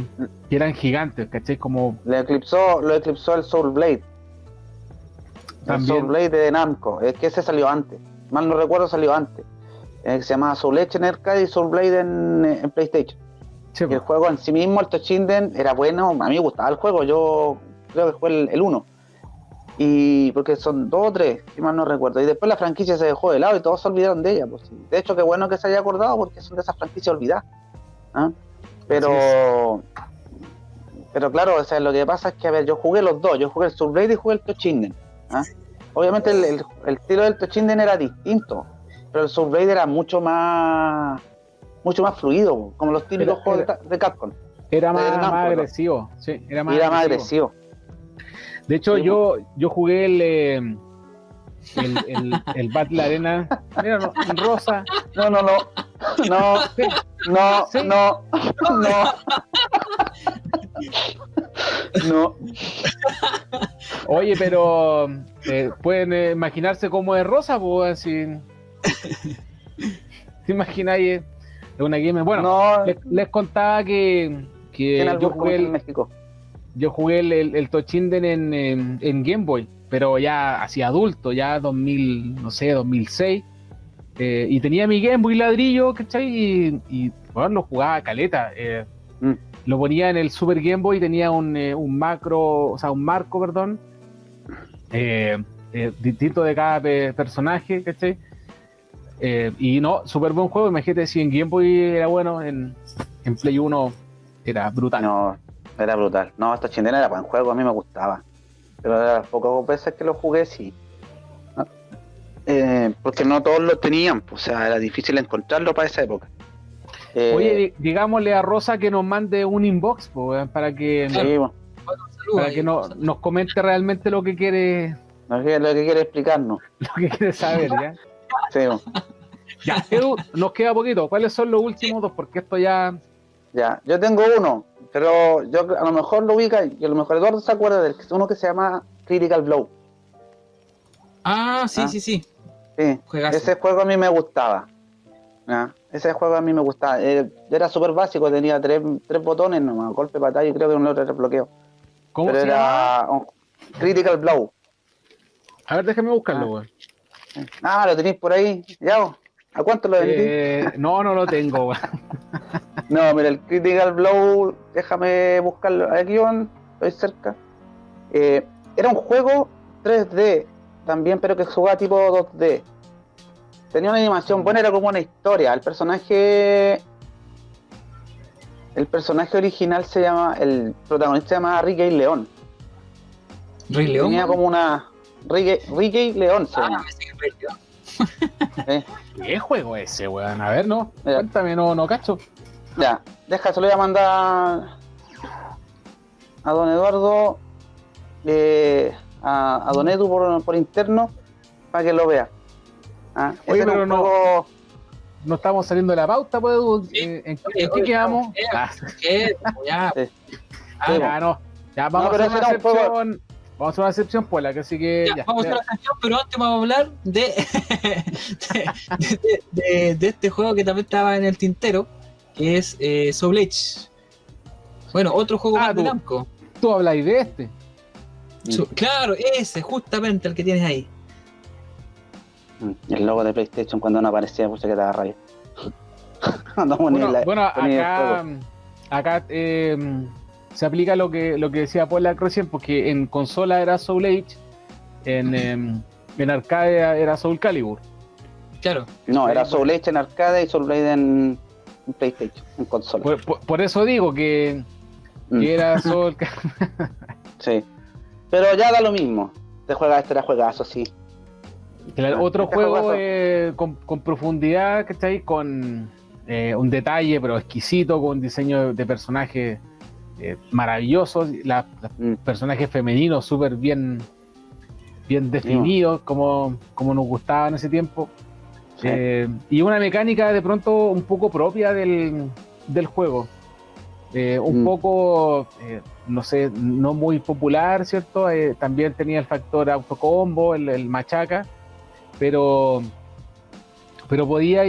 [SPEAKER 5] eran gigantes, ¿cachai? Como...
[SPEAKER 6] Lo eclipsó el Soul Blade.
[SPEAKER 5] También.
[SPEAKER 6] El Soul Blade de Namco, es que ese salió antes. Mal no recuerdo, salió antes. Se llamaba Soul Edge en arcade y Soul Blade en PlayStation.
[SPEAKER 5] Sí,
[SPEAKER 6] y el juego en sí mismo, el Toshinden, era bueno. A mí me gustaba el juego, yo creo que fue el 1. Y porque son 2 o 3, si mal no recuerdo. Y después la franquicia se dejó de lado y todos se olvidaron de ella. Pues. De hecho, qué bueno que se haya acordado porque son de esas franquicias olvidadas. Pero claro, o sea, lo que pasa es que, a ver, yo jugué los dos. Yo jugué el Soul Blade y jugué el Toshinden. Obviamente el estilo del Toshinden era distinto, pero el Soul Blade era mucho más fluido, como los típicos juegos de Capcom.
[SPEAKER 5] Era más agresivo, sí, era más
[SPEAKER 6] agresivo.
[SPEAKER 5] De hecho, sí, yo jugué el Battle Arena, mira, rosa. No. Oye, pero pueden imaginarse cómo es rosa, pues así. ¿Te imagináis? Es una game. Bueno, les contaba que yo jugué
[SPEAKER 6] en México.
[SPEAKER 5] yo jugué el Toshinden en Game Boy, pero ya así adulto, ya 2000, no sé, 2006. Y tenía mi Game Boy ladrillo, ¿cachai? Y bueno, lo jugaba caleta. Lo ponía en el Super Game Boy, tenía un macro, o sea, un marco, perdón, distinto de cada personaje, ¿cachai? Y no, súper buen juego. Imagínate si en Game Boy era bueno, en Play 1 era brutal.
[SPEAKER 6] No, era brutal. No, estos Toshinden era buen juego, a mí me gustaba. Pero de las pocas veces que lo jugué, sí. Porque no todos lo tenían, pues, o sea, era difícil encontrarlo para esa época.
[SPEAKER 5] Oye, digámosle a Rosa que nos mande un inbox, pues, para que,
[SPEAKER 6] sí, bueno,
[SPEAKER 5] para que nos comente realmente lo que quiere.
[SPEAKER 6] Lo que quiere explicarnos.
[SPEAKER 5] Lo que quiere saber, ¿ya?
[SPEAKER 6] Sí, bueno.
[SPEAKER 5] Ya, Edu, nos queda poquito. ¿Cuáles son los últimos dos? Porque esto ya...
[SPEAKER 6] Ya, yo tengo uno, pero yo a lo mejor lo ubica y a lo mejor Eduardo se acuerda del uno que se llama Critical Blow.
[SPEAKER 4] Sí.
[SPEAKER 6] Sí,
[SPEAKER 4] Juegazo.
[SPEAKER 6] ese juego a mí me gustaba. Ese juego a mí me gustaba. Era súper básico, tenía tres botones nomás, golpe, patada y creo que un otro era bloqueo.
[SPEAKER 5] ¿Cómo
[SPEAKER 6] pero
[SPEAKER 5] se
[SPEAKER 6] era
[SPEAKER 5] llama?
[SPEAKER 6] Critical Blow.
[SPEAKER 5] A ver, déjame buscarlo, güey.
[SPEAKER 6] Lo tenéis por ahí. Ya, ¿a cuánto lo vendí?
[SPEAKER 5] No lo tengo, güey.
[SPEAKER 6] No, mira, el Critical Blow, déjame buscarlo. Aquí, estoy cerca. Era un juego 3D también, pero que jugaba tipo 2D. Tenía una animación buena, era como una historia. El personaje original el protagonista se llamaba Ricky León.
[SPEAKER 4] ¿Rey León?
[SPEAKER 6] Tenía como una... Ricky León se llama.
[SPEAKER 4] Me sé que es Rey León.
[SPEAKER 5] ¿Qué juego es ese, weón? A ver, no.
[SPEAKER 6] Mira.
[SPEAKER 5] Cuéntame, no cacho.
[SPEAKER 6] Ya, se lo voy a mandar a don Eduardo, a don Edu por interno, para que lo vea.
[SPEAKER 5] Oye,
[SPEAKER 6] ese
[SPEAKER 5] pero
[SPEAKER 6] era un juego...
[SPEAKER 5] no estamos saliendo de la pauta, pues, Edu. ¿En qué quedamos?
[SPEAKER 4] Ya.
[SPEAKER 5] Ya, no. Ya, vamos a hacer una
[SPEAKER 6] ese era un juego...
[SPEAKER 5] excepción. Vamos a hacer una excepción, pues, la que sí que...
[SPEAKER 4] Ya, vamos a hacer la canción, pero antes vamos a hablar de este juego que también estaba en el tintero, que es Soul Edge. Bueno, otro juego más de Namco.
[SPEAKER 5] Tú habláis de este.
[SPEAKER 4] Claro, ese, justamente el que tienes ahí.
[SPEAKER 6] El logo de PlayStation cuando no aparecía, puse que daba rabia. Acá
[SPEAKER 5] se aplica lo que decía Paula recién, porque en consola era Soul Edge, en arcade era Soul Calibur.
[SPEAKER 4] Claro.
[SPEAKER 6] No, era Soul Edge en arcade y Soul Blade en PlayStation, en consola.
[SPEAKER 5] Por eso digo que era Soul Calibur.
[SPEAKER 6] Sí. Pero ya da lo mismo. Este era juegazo, sí.
[SPEAKER 5] Otro juego con profundidad, ¿cachai? Con un detalle, pero exquisito, con un diseño de personajes maravillosos, personajes femeninos súper bien definidos, como nos gustaba en ese tiempo. Sí. Y una mecánica de pronto un poco propia del juego. Un poco, no sé, no muy popular, ¿cierto? También tenía el factor autocombo, el machaca, pero podías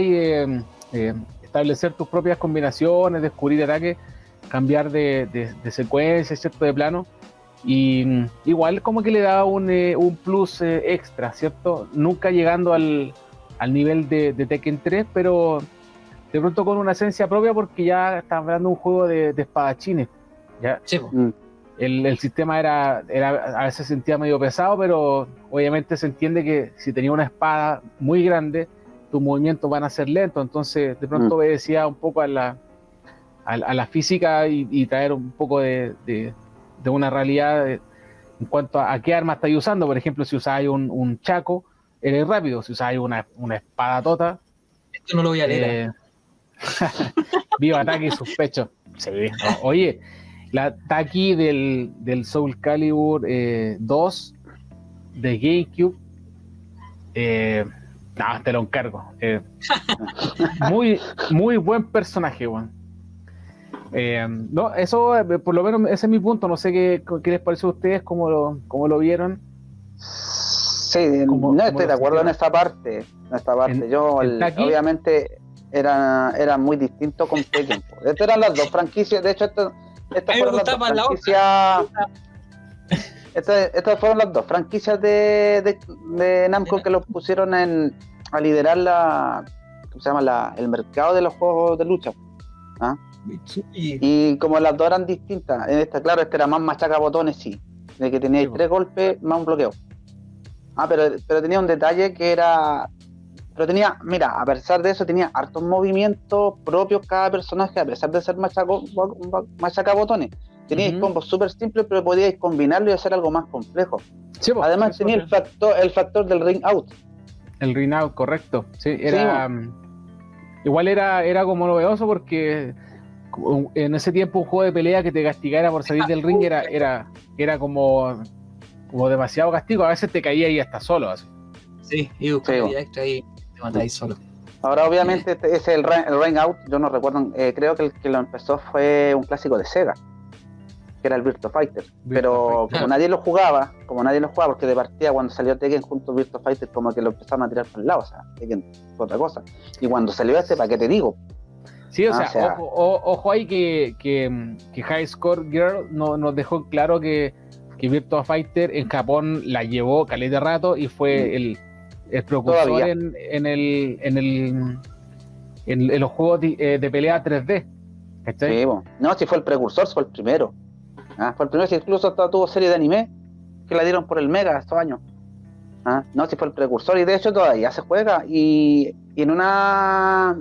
[SPEAKER 5] establecer tus propias combinaciones, descubrir ataques, cambiar de secuencia, ¿cierto? De plano, y igual como que le daba un plus extra, ¿cierto? Nunca llegando al nivel de Tekken 3, pero de pronto con una esencia propia, porque ya estaba hablando de un juego de espadachines. ¿Ya?
[SPEAKER 4] Sí.
[SPEAKER 5] El sistema era a veces se sentía medio pesado, pero obviamente se entiende que si tenía una espada muy grande, tus movimientos van a ser lentos, entonces de pronto obedecía un poco a la física y traer un poco de una realidad en cuanto a qué arma estáis usando. Por ejemplo, si usáis un chaco, eres rápido. Si usáis una espada tota,
[SPEAKER 4] esto no lo voy a leer.
[SPEAKER 5] Viva ataque y sospecho. Sí, no. Oye, la Taki del Soul Calibur 2 de GameCube, te lo encargo. Muy buen personaje, weón. No, eso por lo menos ese es mi punto. No sé qué les pareció a ustedes, cómo lo vieron.
[SPEAKER 6] Sí, no estoy de acuerdo en esta parte. Yo obviamente era muy distinto con Tekken. Estas eran las dos franquicias. De hecho, Estas fueron las dos franquicias. Estas fueron las dos franquicias de Namco que los pusieron a liderar ¿cómo se llama? El mercado de los juegos de lucha. ¿Ah? Y como las dos eran distintas, esta era más machaca botones, sí, de que tenía 3 golpes más un bloqueo. Pero tenía un detalle que era, mira, a pesar de eso tenía hartos movimientos propios cada personaje, a pesar de ser machaca botones. Teníais combos súper simples, pero podíais combinarlo y hacer algo más complejo. Sí, además tenía el factor del ring out. El ring out, correcto. Sí,
[SPEAKER 5] igual era como novedoso porque en ese tiempo un juego de pelea que te castigara por salir del ring era como demasiado castigo. A veces te caía ahí hasta solo. Así.
[SPEAKER 4] Sí, y buscabas extra y te matáis solo.
[SPEAKER 6] Ahora obviamente el ring out, yo no recuerdo, creo que el que lo empezó fue un clásico de Sega, que era el Virtua Fighter, pero como nadie lo jugaba, porque de partida cuando salió Tekken junto a Virtua Fighter como que lo empezaron a tirar por el lado, o sea, Tekken fue otra cosa, y cuando salió ¿para qué te digo?
[SPEAKER 5] Sí, o sea, ojo ahí que High Score Girl nos dejó claro que Virtua Fighter en Japón la llevó caleta de rato y fue el precursor en los juegos de pelea 3D. ¿Cachai?
[SPEAKER 6] Sí, no, si fue el precursor, fue el primero. Fue el primero, si incluso tuvo serie de anime que la dieron por el Mega estos años. No, si fue el precursor y de hecho todavía se juega y en una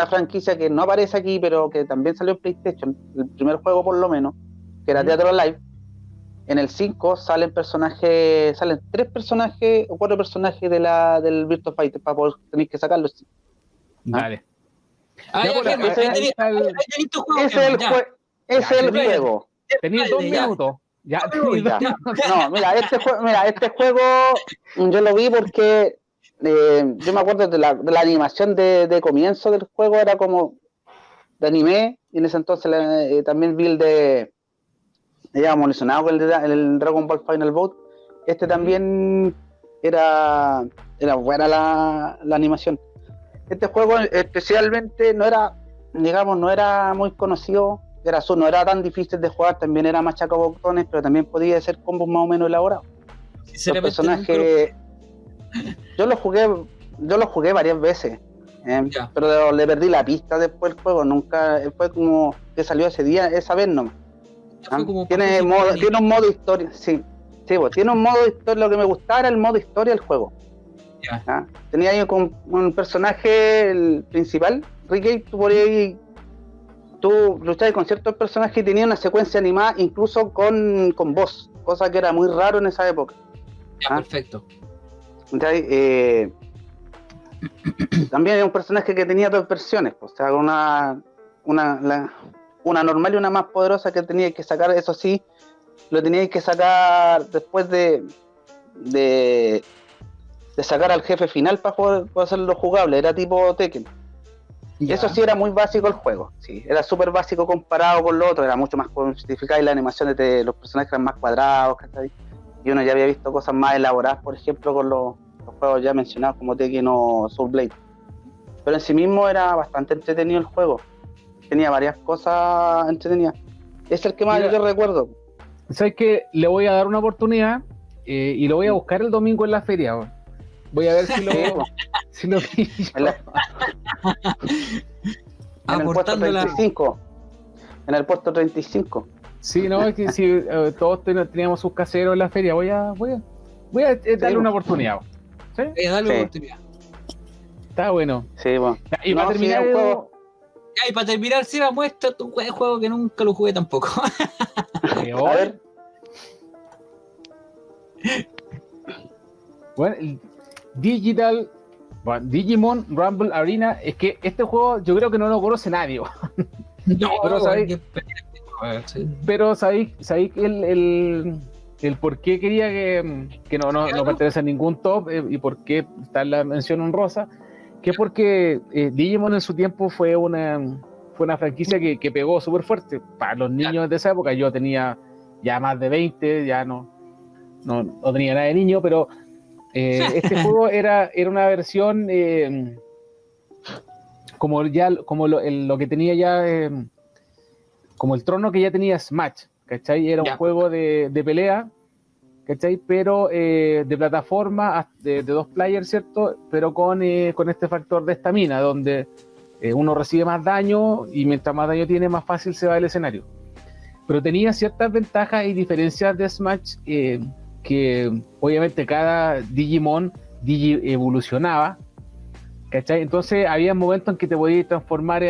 [SPEAKER 6] franquicia que no aparece aquí pero que también salió en PlayStation, el primer juego por lo menos, que era Teatro Live. En el 5 salen 3 personajes o 4 personajes del Virtua Fighter para poder tener que sacarlos.
[SPEAKER 5] Vale.
[SPEAKER 6] Ese es el juego.
[SPEAKER 5] Tenías 2 minutos.
[SPEAKER 6] No, mira, este juego yo lo vi porque yo me acuerdo de la animación de comienzo del juego, era como de anime, y en ese entonces también vi el de evolucionado con el Dragon Ball Final Bout. Este también era buena la animación. Este juego especialmente no era muy conocido, no era tan difícil de jugar, también era machaca botones, pero también podía hacer combos más o menos elaborados. Los personajes, yo lo jugué varias veces, pero le perdí la pista después del juego, nunca, fue como que salió esa vez nomás. Tiene un modo historia, sí, tiene un modo historia. Lo que me gustaba era el modo historia del juego. Tenía ahí un personaje, el principal, Ricky, tú luchabas con ciertos personajes y tenía una secuencia animada incluso con voz, cosa que era muy raro en esa época.
[SPEAKER 4] Perfecto.
[SPEAKER 6] También hay un personaje que tenía 2 versiones, o sea, una normal y una más poderosa que tenía que sacar. Eso sí, lo teníais que sacar después de sacar al jefe final para poder hacerlo jugable. Era tipo Tekken. Eso sí, era muy básico el juego, sí, era súper básico comparado con lo otro, era mucho más justificado y la animación de los personajes eran más cuadrados, ¿cachai? Y uno ya había visto cosas más elaboradas, por ejemplo, con los juegos ya mencionados como Tekken o Soul Blade. Pero en sí mismo era bastante entretenido el juego. Tenía varias cosas entretenidas. Es el que más yo recuerdo.
[SPEAKER 5] ¿Sabes qué? Le voy a dar una oportunidad y lo voy a buscar el domingo en la feria. Voy a ver si lo pillo.
[SPEAKER 6] En el puesto 35. En el puesto 35.
[SPEAKER 5] Sí, no, es que si todos teníamos sus caseros en la feria, voy a darle una oportunidad. ¿Sí?
[SPEAKER 4] Darle una oportunidad.
[SPEAKER 5] Está bueno.
[SPEAKER 6] Sí, bueno.
[SPEAKER 5] Y para terminar el juego.
[SPEAKER 4] Y para terminar, sí, me muestra tu juego que nunca lo jugué tampoco.
[SPEAKER 6] A ver.
[SPEAKER 5] Bueno, Digimon Rumble Arena, es que este juego yo creo que no lo conoce nadie.
[SPEAKER 4] No,
[SPEAKER 5] pero sabéis el por qué quería que no pertenece a ningún top y por qué está en la mención honrosa, que es porque Digimon en su tiempo fue una franquicia que pegó súper fuerte para los niños de esa época. Yo tenía ya más de 20, ya no tenía nada de niño, pero este juego era una versión como lo que tenía ya como el trono que ya tenía Smash, ¿cachai? Era un juego de pelea, ¿cachai? Pero de plataforma, de 2 players, ¿cierto? Pero con este factor de estamina, donde uno recibe más daño y mientras más daño tiene, más fácil se va el escenario. Pero tenía ciertas ventajas y diferencias de Smash que obviamente cada Digimon evolucionaba, ¿cachai? Entonces había momentos en que te podías transformar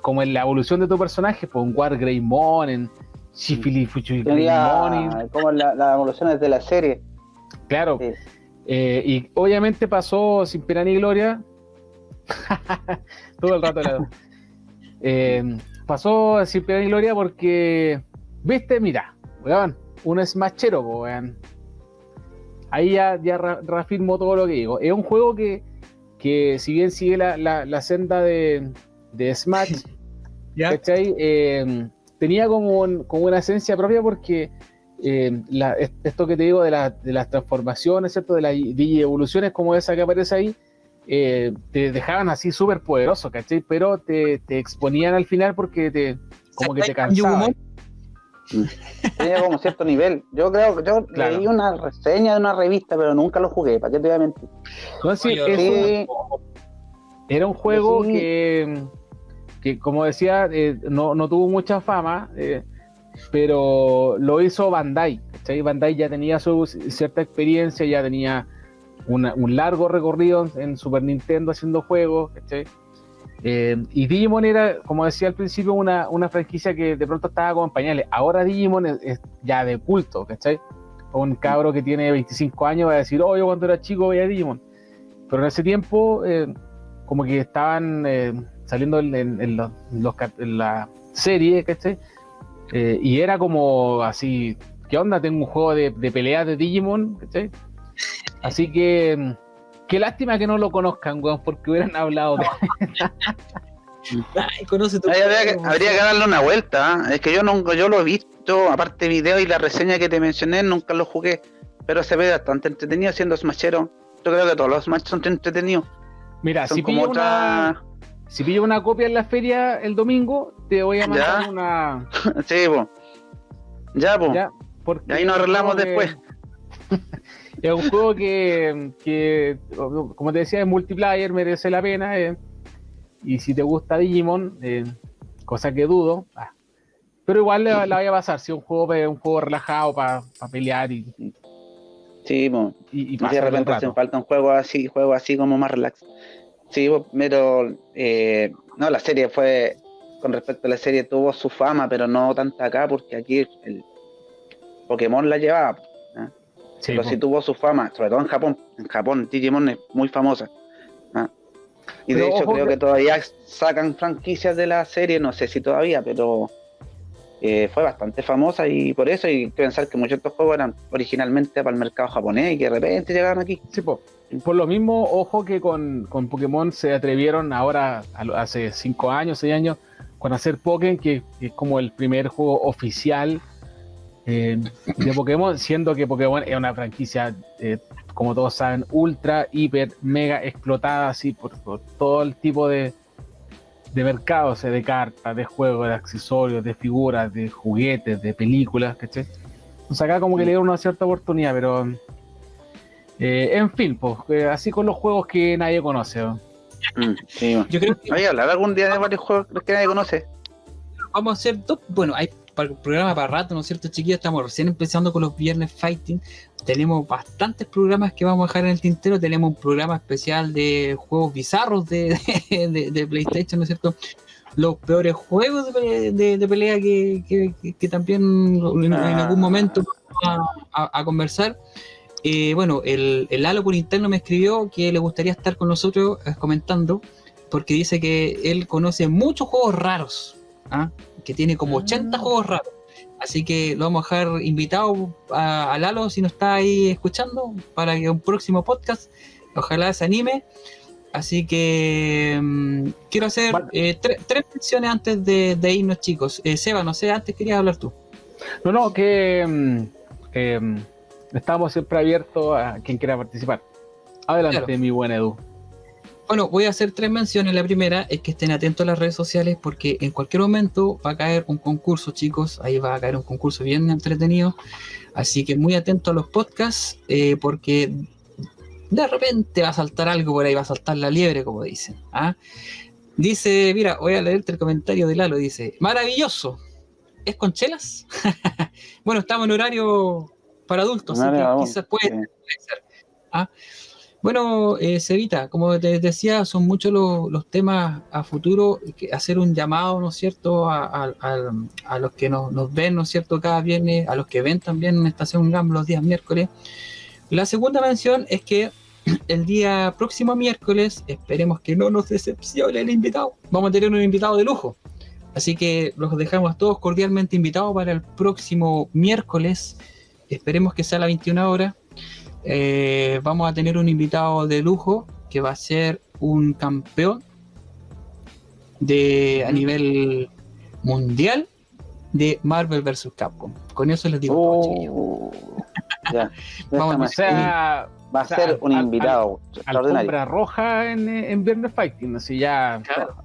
[SPEAKER 5] como en la evolución de tu personaje, pues en Wargreymon, en Shifilifuchigreymon,
[SPEAKER 6] como las evoluciones de la serie.
[SPEAKER 5] Claro. Sí. Y obviamente pasó sin pena ni gloria todo el rato pasó sin pena ni gloria porque viste, mira, weón, un smashero, weón. Ahí ya reafirmo todo lo que digo. Es un juego que si bien sigue la senda de Smash, ¿cachai? Tenía como una esencia propia porque esto que te digo de las transformaciones, ¿cierto? De las digievoluciones como esa que aparece ahí, te dejaban así súper poderoso, ¿cachai? Pero te exponían al final porque como que te cansaban.
[SPEAKER 6] Tenía como cierto nivel. Yo creo que leí una reseña de una revista, pero nunca lo jugué, ¿para qué te voy a mentir?
[SPEAKER 5] Entonces, era un juego que como decía, no tuvo mucha fama, pero lo hizo Bandai, ¿cachai? Bandai ya tenía cierta experiencia, ya tenía un largo recorrido en Super Nintendo haciendo juegos, ¿cachai? Y Digimon era, como decía al principio, una franquicia que de pronto estaba como en pañales. Ahora Digimon es ya de culto, ¿cachai? Un cabro que tiene 25 años va a decir, yo cuando era chico veía Digimon. Pero en ese tiempo, como que estaban saliendo en la serie, ¿cachai? Y era como así, ¿qué onda? Tengo un juego de peleas de Digimon, ¿cachai? Así que qué lástima que no lo conozcan, weón, porque hubieran hablado de...
[SPEAKER 4] Ay, conoce tu
[SPEAKER 6] habría que darle una vuelta, ¿eh? Es que yo lo he visto, aparte video y la reseña que te mencioné, nunca lo jugué, pero se ve bastante entretenido siendo smashero. Yo creo que todos los Smash son entretenidos.
[SPEAKER 5] Mira, si pillo una copia en la feria el domingo, te voy a mandar una...
[SPEAKER 6] Sí, pues. Ya, ahí nos arreglamos después.
[SPEAKER 5] Es un juego que, como te decía, es multiplayer, merece la pena. Y si te gusta Digimon, cosa que dudo, pero igual la voy a pasar. Si es un juego relajado para pelear y
[SPEAKER 6] sí, y de repente hacen falta un juego así como más relax. Sí, pero no, la serie con respecto a la serie tuvo su fama, pero no tanta acá, porque aquí el Pokémon la llevaba. Sí, pero sí tuvo su fama, sobre todo en Japón. En Japón Digimon es muy famosa. Y pero de hecho creo que todavía sacan franquicias de la serie, no sé si todavía, pero fue bastante famosa y por eso hay que pensar que muchos de estos juegos eran originalmente para el mercado japonés y que de repente llegaron aquí.
[SPEAKER 5] Sí, por lo mismo, ojo que con Pokémon se atrevieron ahora, hace 5 años, 6 años, con hacer Pokémon, que es como el primer juego oficial de Pokémon, siendo que Pokémon es una franquicia, como todos saben, ultra, hiper, mega explotada así por todo el tipo de mercados, de cartas, de juegos, de accesorios, de figuras, de juguetes, de películas, ¿cachai? Entonces acá como que le dieron una cierta oportunidad, pero en fin, pues así con los juegos que nadie conoce.
[SPEAKER 6] Sí, yo creo que voy a hablar algún día de varios juegos que nadie conoce.
[SPEAKER 4] Vamos a hacer hay para el programa para rato, ¿no es cierto, chiquillos? Estamos recién empezando con los viernes fighting. Tenemos bastantes programas que vamos a dejar en el tintero. Tenemos un programa especial de juegos bizarros de PlayStation, ¿no es cierto? Los peores juegos de pelea que también en algún momento vamos a conversar. El Lalo por interno me escribió que le gustaría estar con nosotros comentando, porque dice que él conoce muchos juegos raros, que tiene como 80 juegos raros. Así que lo vamos a dejar invitado a Lalo, si nos está ahí escuchando, para que un próximo podcast ojalá se anime. Así que quiero hacer tres menciones antes de irnos, chicos. Seba, no sé, antes querías hablar tú.
[SPEAKER 5] No, que estamos siempre abiertos a quien quiera participar. Adelante, claro. Mi buen Edu.
[SPEAKER 4] Bueno, voy a hacer 3 menciones. La primera es que estén atentos a las redes sociales porque en cualquier momento va a caer un concurso, chicos. Ahí va a caer un concurso bien entretenido. Así que muy atentos a los podcasts porque de repente va a saltar algo por ahí, va a saltar la liebre, como dicen. ¿Ah? Dice, mira, voy a leerte el comentario de Lalo. Dice, maravilloso. ¿Es con chelas? Bueno, estamos en horario para adultos, así que quizás puede ser. ¿Ah? Bueno, Cevita, como te decía, son muchos los temas a futuro, hacer un llamado, ¿no es cierto?, a los que nos ven, ¿no es cierto?, cada viernes, a los que ven también en Estación GAM los días miércoles. La segunda mención es que el día próximo miércoles, esperemos que no nos decepcione el invitado, vamos a tener un invitado de lujo. Así que los dejamos todos cordialmente invitados para el próximo miércoles, esperemos que sea a las 21 horas. Vamos a tener un invitado de lujo que va a ser un campeón a nivel mundial de Marvel vs. Capcom. Con eso les digo.
[SPEAKER 6] Ya.
[SPEAKER 5] Va a ser un invitado
[SPEAKER 6] extraordinario.
[SPEAKER 5] Alfombra roja en Viernes Fighting, así ya. Claro.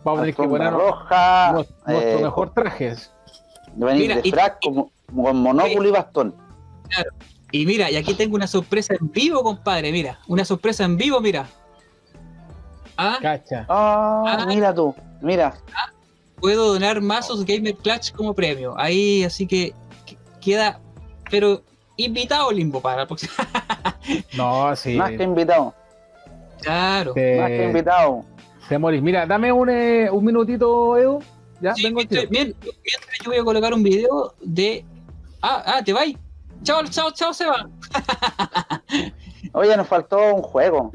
[SPEAKER 5] Vamos a tener que poner nuestro mejor traje.
[SPEAKER 6] Venir de frac con monóculo y bastón.
[SPEAKER 4] Claro. Y mira, y aquí tengo una sorpresa en vivo, compadre, mira. Una sorpresa en vivo, mira.
[SPEAKER 5] Cacha.
[SPEAKER 6] Mira tú, mira.
[SPEAKER 4] Puedo donar mazos Gamer Clutch como premio. Ahí, así que queda, pero invitado Limbo para la próxima.
[SPEAKER 5] No, sí.
[SPEAKER 6] Más que invitado.
[SPEAKER 4] Claro.
[SPEAKER 6] Más que invitado.
[SPEAKER 5] Te morís. Mira, dame un minutito, Edu. Ya,
[SPEAKER 4] sí,
[SPEAKER 5] vengo
[SPEAKER 4] mientras yo voy a colocar un video de... ¿te vais? Chao, Seba.
[SPEAKER 6] Oye, nos faltó un juego.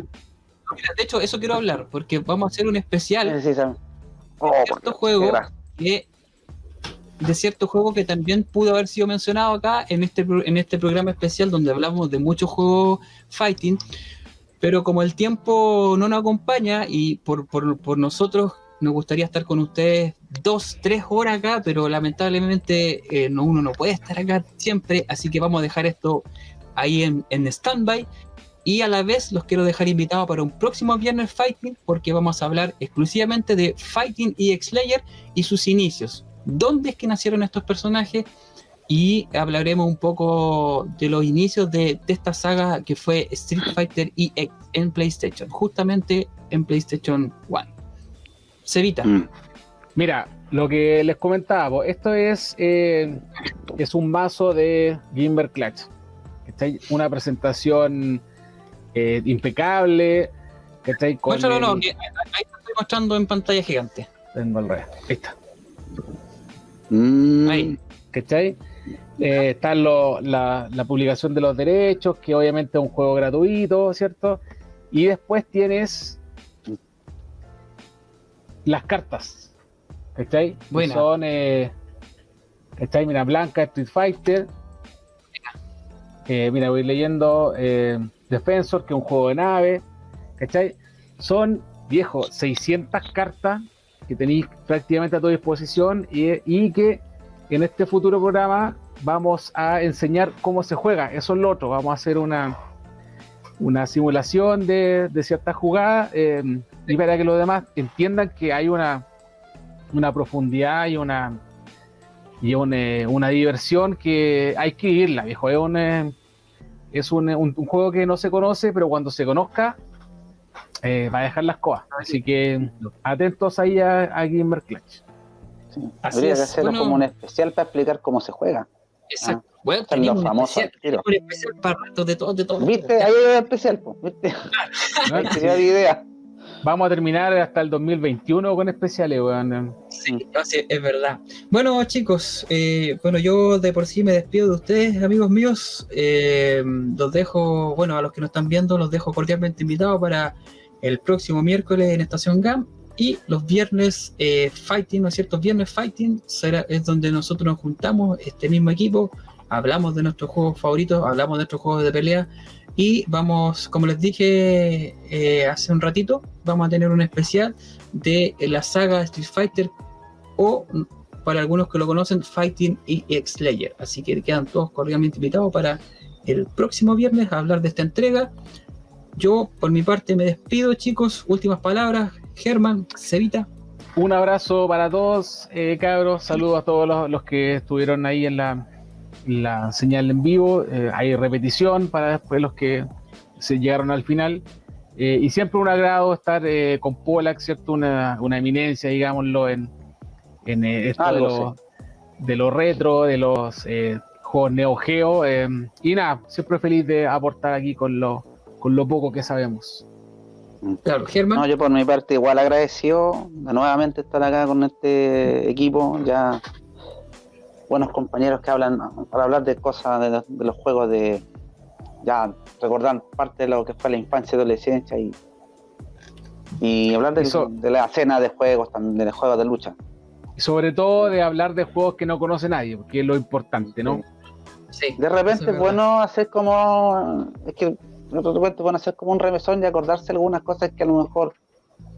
[SPEAKER 4] Mira, de hecho, eso quiero hablar, porque vamos a hacer un especial de cierto juego que también pudo haber sido mencionado acá en este programa especial donde hablamos de muchos juegos fighting, pero como el tiempo no nos acompaña y por nosotros nos gustaría estar con ustedes 2-3 horas acá, pero lamentablemente uno no puede estar acá siempre, así que vamos a dejar esto ahí en stand-by y a la vez los quiero dejar invitados para un próximo Viernes Fighting porque vamos a hablar exclusivamente de Fighting EX Slayer y sus inicios, dónde es que nacieron estos personajes y hablaremos un poco de los inicios de esta saga que fue Street Fighter EX en PlayStation, justamente en PlayStation 1. Cevita.
[SPEAKER 5] Mira, lo que les comentaba, esto es un mazo de Gamer Clutch. Una presentación impecable.
[SPEAKER 4] Muéstralo, no, que ahí te estoy mostrando en pantalla gigante.
[SPEAKER 5] Tengo el revés. Ahí está.
[SPEAKER 4] Ahí.
[SPEAKER 5] ¿Cachai? Está la publicación de los derechos, que obviamente es un juego gratuito, ¿cierto? Y después tienes las cartas, ¿cachai?
[SPEAKER 4] Buena.
[SPEAKER 5] Son, ¿cachai? Mira, Blanca, Street Fighter. Mira, voy leyendo Defensor, que es un juego de nave, ¿cachai? Son, viejo, 600 cartas que tenéis prácticamente a tu disposición y que en este futuro programa vamos a enseñar cómo se juega. Eso es lo otro, vamos a hacer una simulación de ciertas jugadas y para que los demás entiendan que hay una profundidad y una diversión que hay que vivirla, viejo. Es un juego que no se conoce, pero cuando se conozca va a dejar las cosas. Así que atentos ahí a Gamer Clutch.
[SPEAKER 6] Sí. Habría que hacer como un especial para explicar cómo se juega.
[SPEAKER 4] Exacto. Bueno, tenemos un especial para ratos de todo.
[SPEAKER 6] ¿Viste? Ahí hay un especial, ¿viste? No, idea.
[SPEAKER 5] Vamos a terminar hasta el 2021 con especiales, weón.
[SPEAKER 4] Sí, es verdad. Bueno, chicos, yo de por sí me despido de ustedes, amigos míos. Los dejo, a los que nos están viendo, los dejo cordialmente invitados para el próximo miércoles en Estación GAM. Y los viernes Fighting, ¿no es cierto? Viernes Fighting es donde nosotros nos juntamos, este mismo equipo, hablamos de nuestros juegos favoritos, hablamos de nuestros juegos de pelea y vamos, como les dije hace un ratito, vamos a tener un especial de la saga Street Fighter o, para algunos que lo conocen, Fighting EX Slayer. Así que quedan todos cordialmente invitados para el próximo viernes a hablar de esta entrega. yo por mi parte me despido, chicos. Últimas palabras, Germán, Cevita.
[SPEAKER 5] Un abrazo para todos, cabros. Saludos a todos los que estuvieron ahí en la señal en vivo. Hay repetición para después los que se llegaron al final. Y siempre un agrado estar con Pollack, ¿cierto? Una eminencia, digámoslo, en esto de lo retro, de los juegos Neo Geo. Y nada, siempre feliz de aportar aquí con lo poco que sabemos.
[SPEAKER 4] Claro, Germán.
[SPEAKER 6] No, yo por mi parte igual agradecido de nuevamente estar acá con este equipo, ya buenos compañeros que hablan para hablar de cosas de los juegos, de ya recordar parte de lo que fue la infancia y adolescencia y hablar de la escena de juegos, también de los juegos de lucha.
[SPEAKER 5] Y sobre todo de hablar de juegos que no conoce nadie, porque es lo importante, ¿no?
[SPEAKER 4] Sí,
[SPEAKER 6] de repente es bueno hacer como, es que de repente van a hacer como un remesón y acordarse algunas cosas que a lo mejor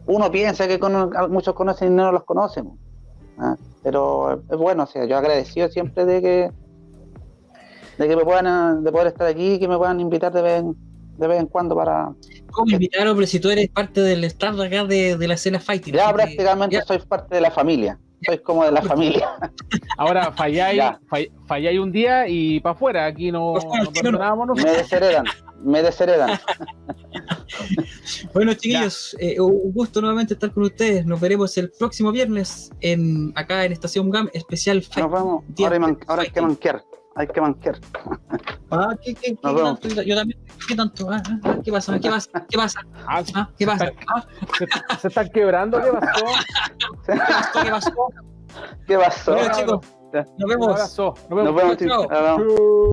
[SPEAKER 6] uno piensa que muchos conocen y no los conocen. Pero es bueno, o sea, yo agradecido siempre de que me puedan, de poder estar aquí y que me puedan invitar de vez en cuando para...
[SPEAKER 4] ¿Cómo invitaron? Pero si tú eres parte del staff acá de la escena fighting.
[SPEAKER 6] Ya prácticamente soy parte de la familia. Soy como de la familia.
[SPEAKER 5] Ahora falláis un día y para afuera, aquí no perdonamos. Me desheredan.
[SPEAKER 4] Bueno, chiquillos, un gusto nuevamente estar con ustedes. Nos veremos el próximo viernes acá en Estación GAM, especial Fight.
[SPEAKER 6] Nos vamos. Ahora hay que manquear.
[SPEAKER 4] ¿Qué tanto? Yo también. ¿Qué tanto? ¿Qué pasa? ¿Qué pasa?
[SPEAKER 5] ¿Se están quebrando?
[SPEAKER 6] ¿Qué pasó?
[SPEAKER 4] Bueno, chicos, nos vemos.
[SPEAKER 5] Un abrazo. Nos vemos.
[SPEAKER 6] Chao.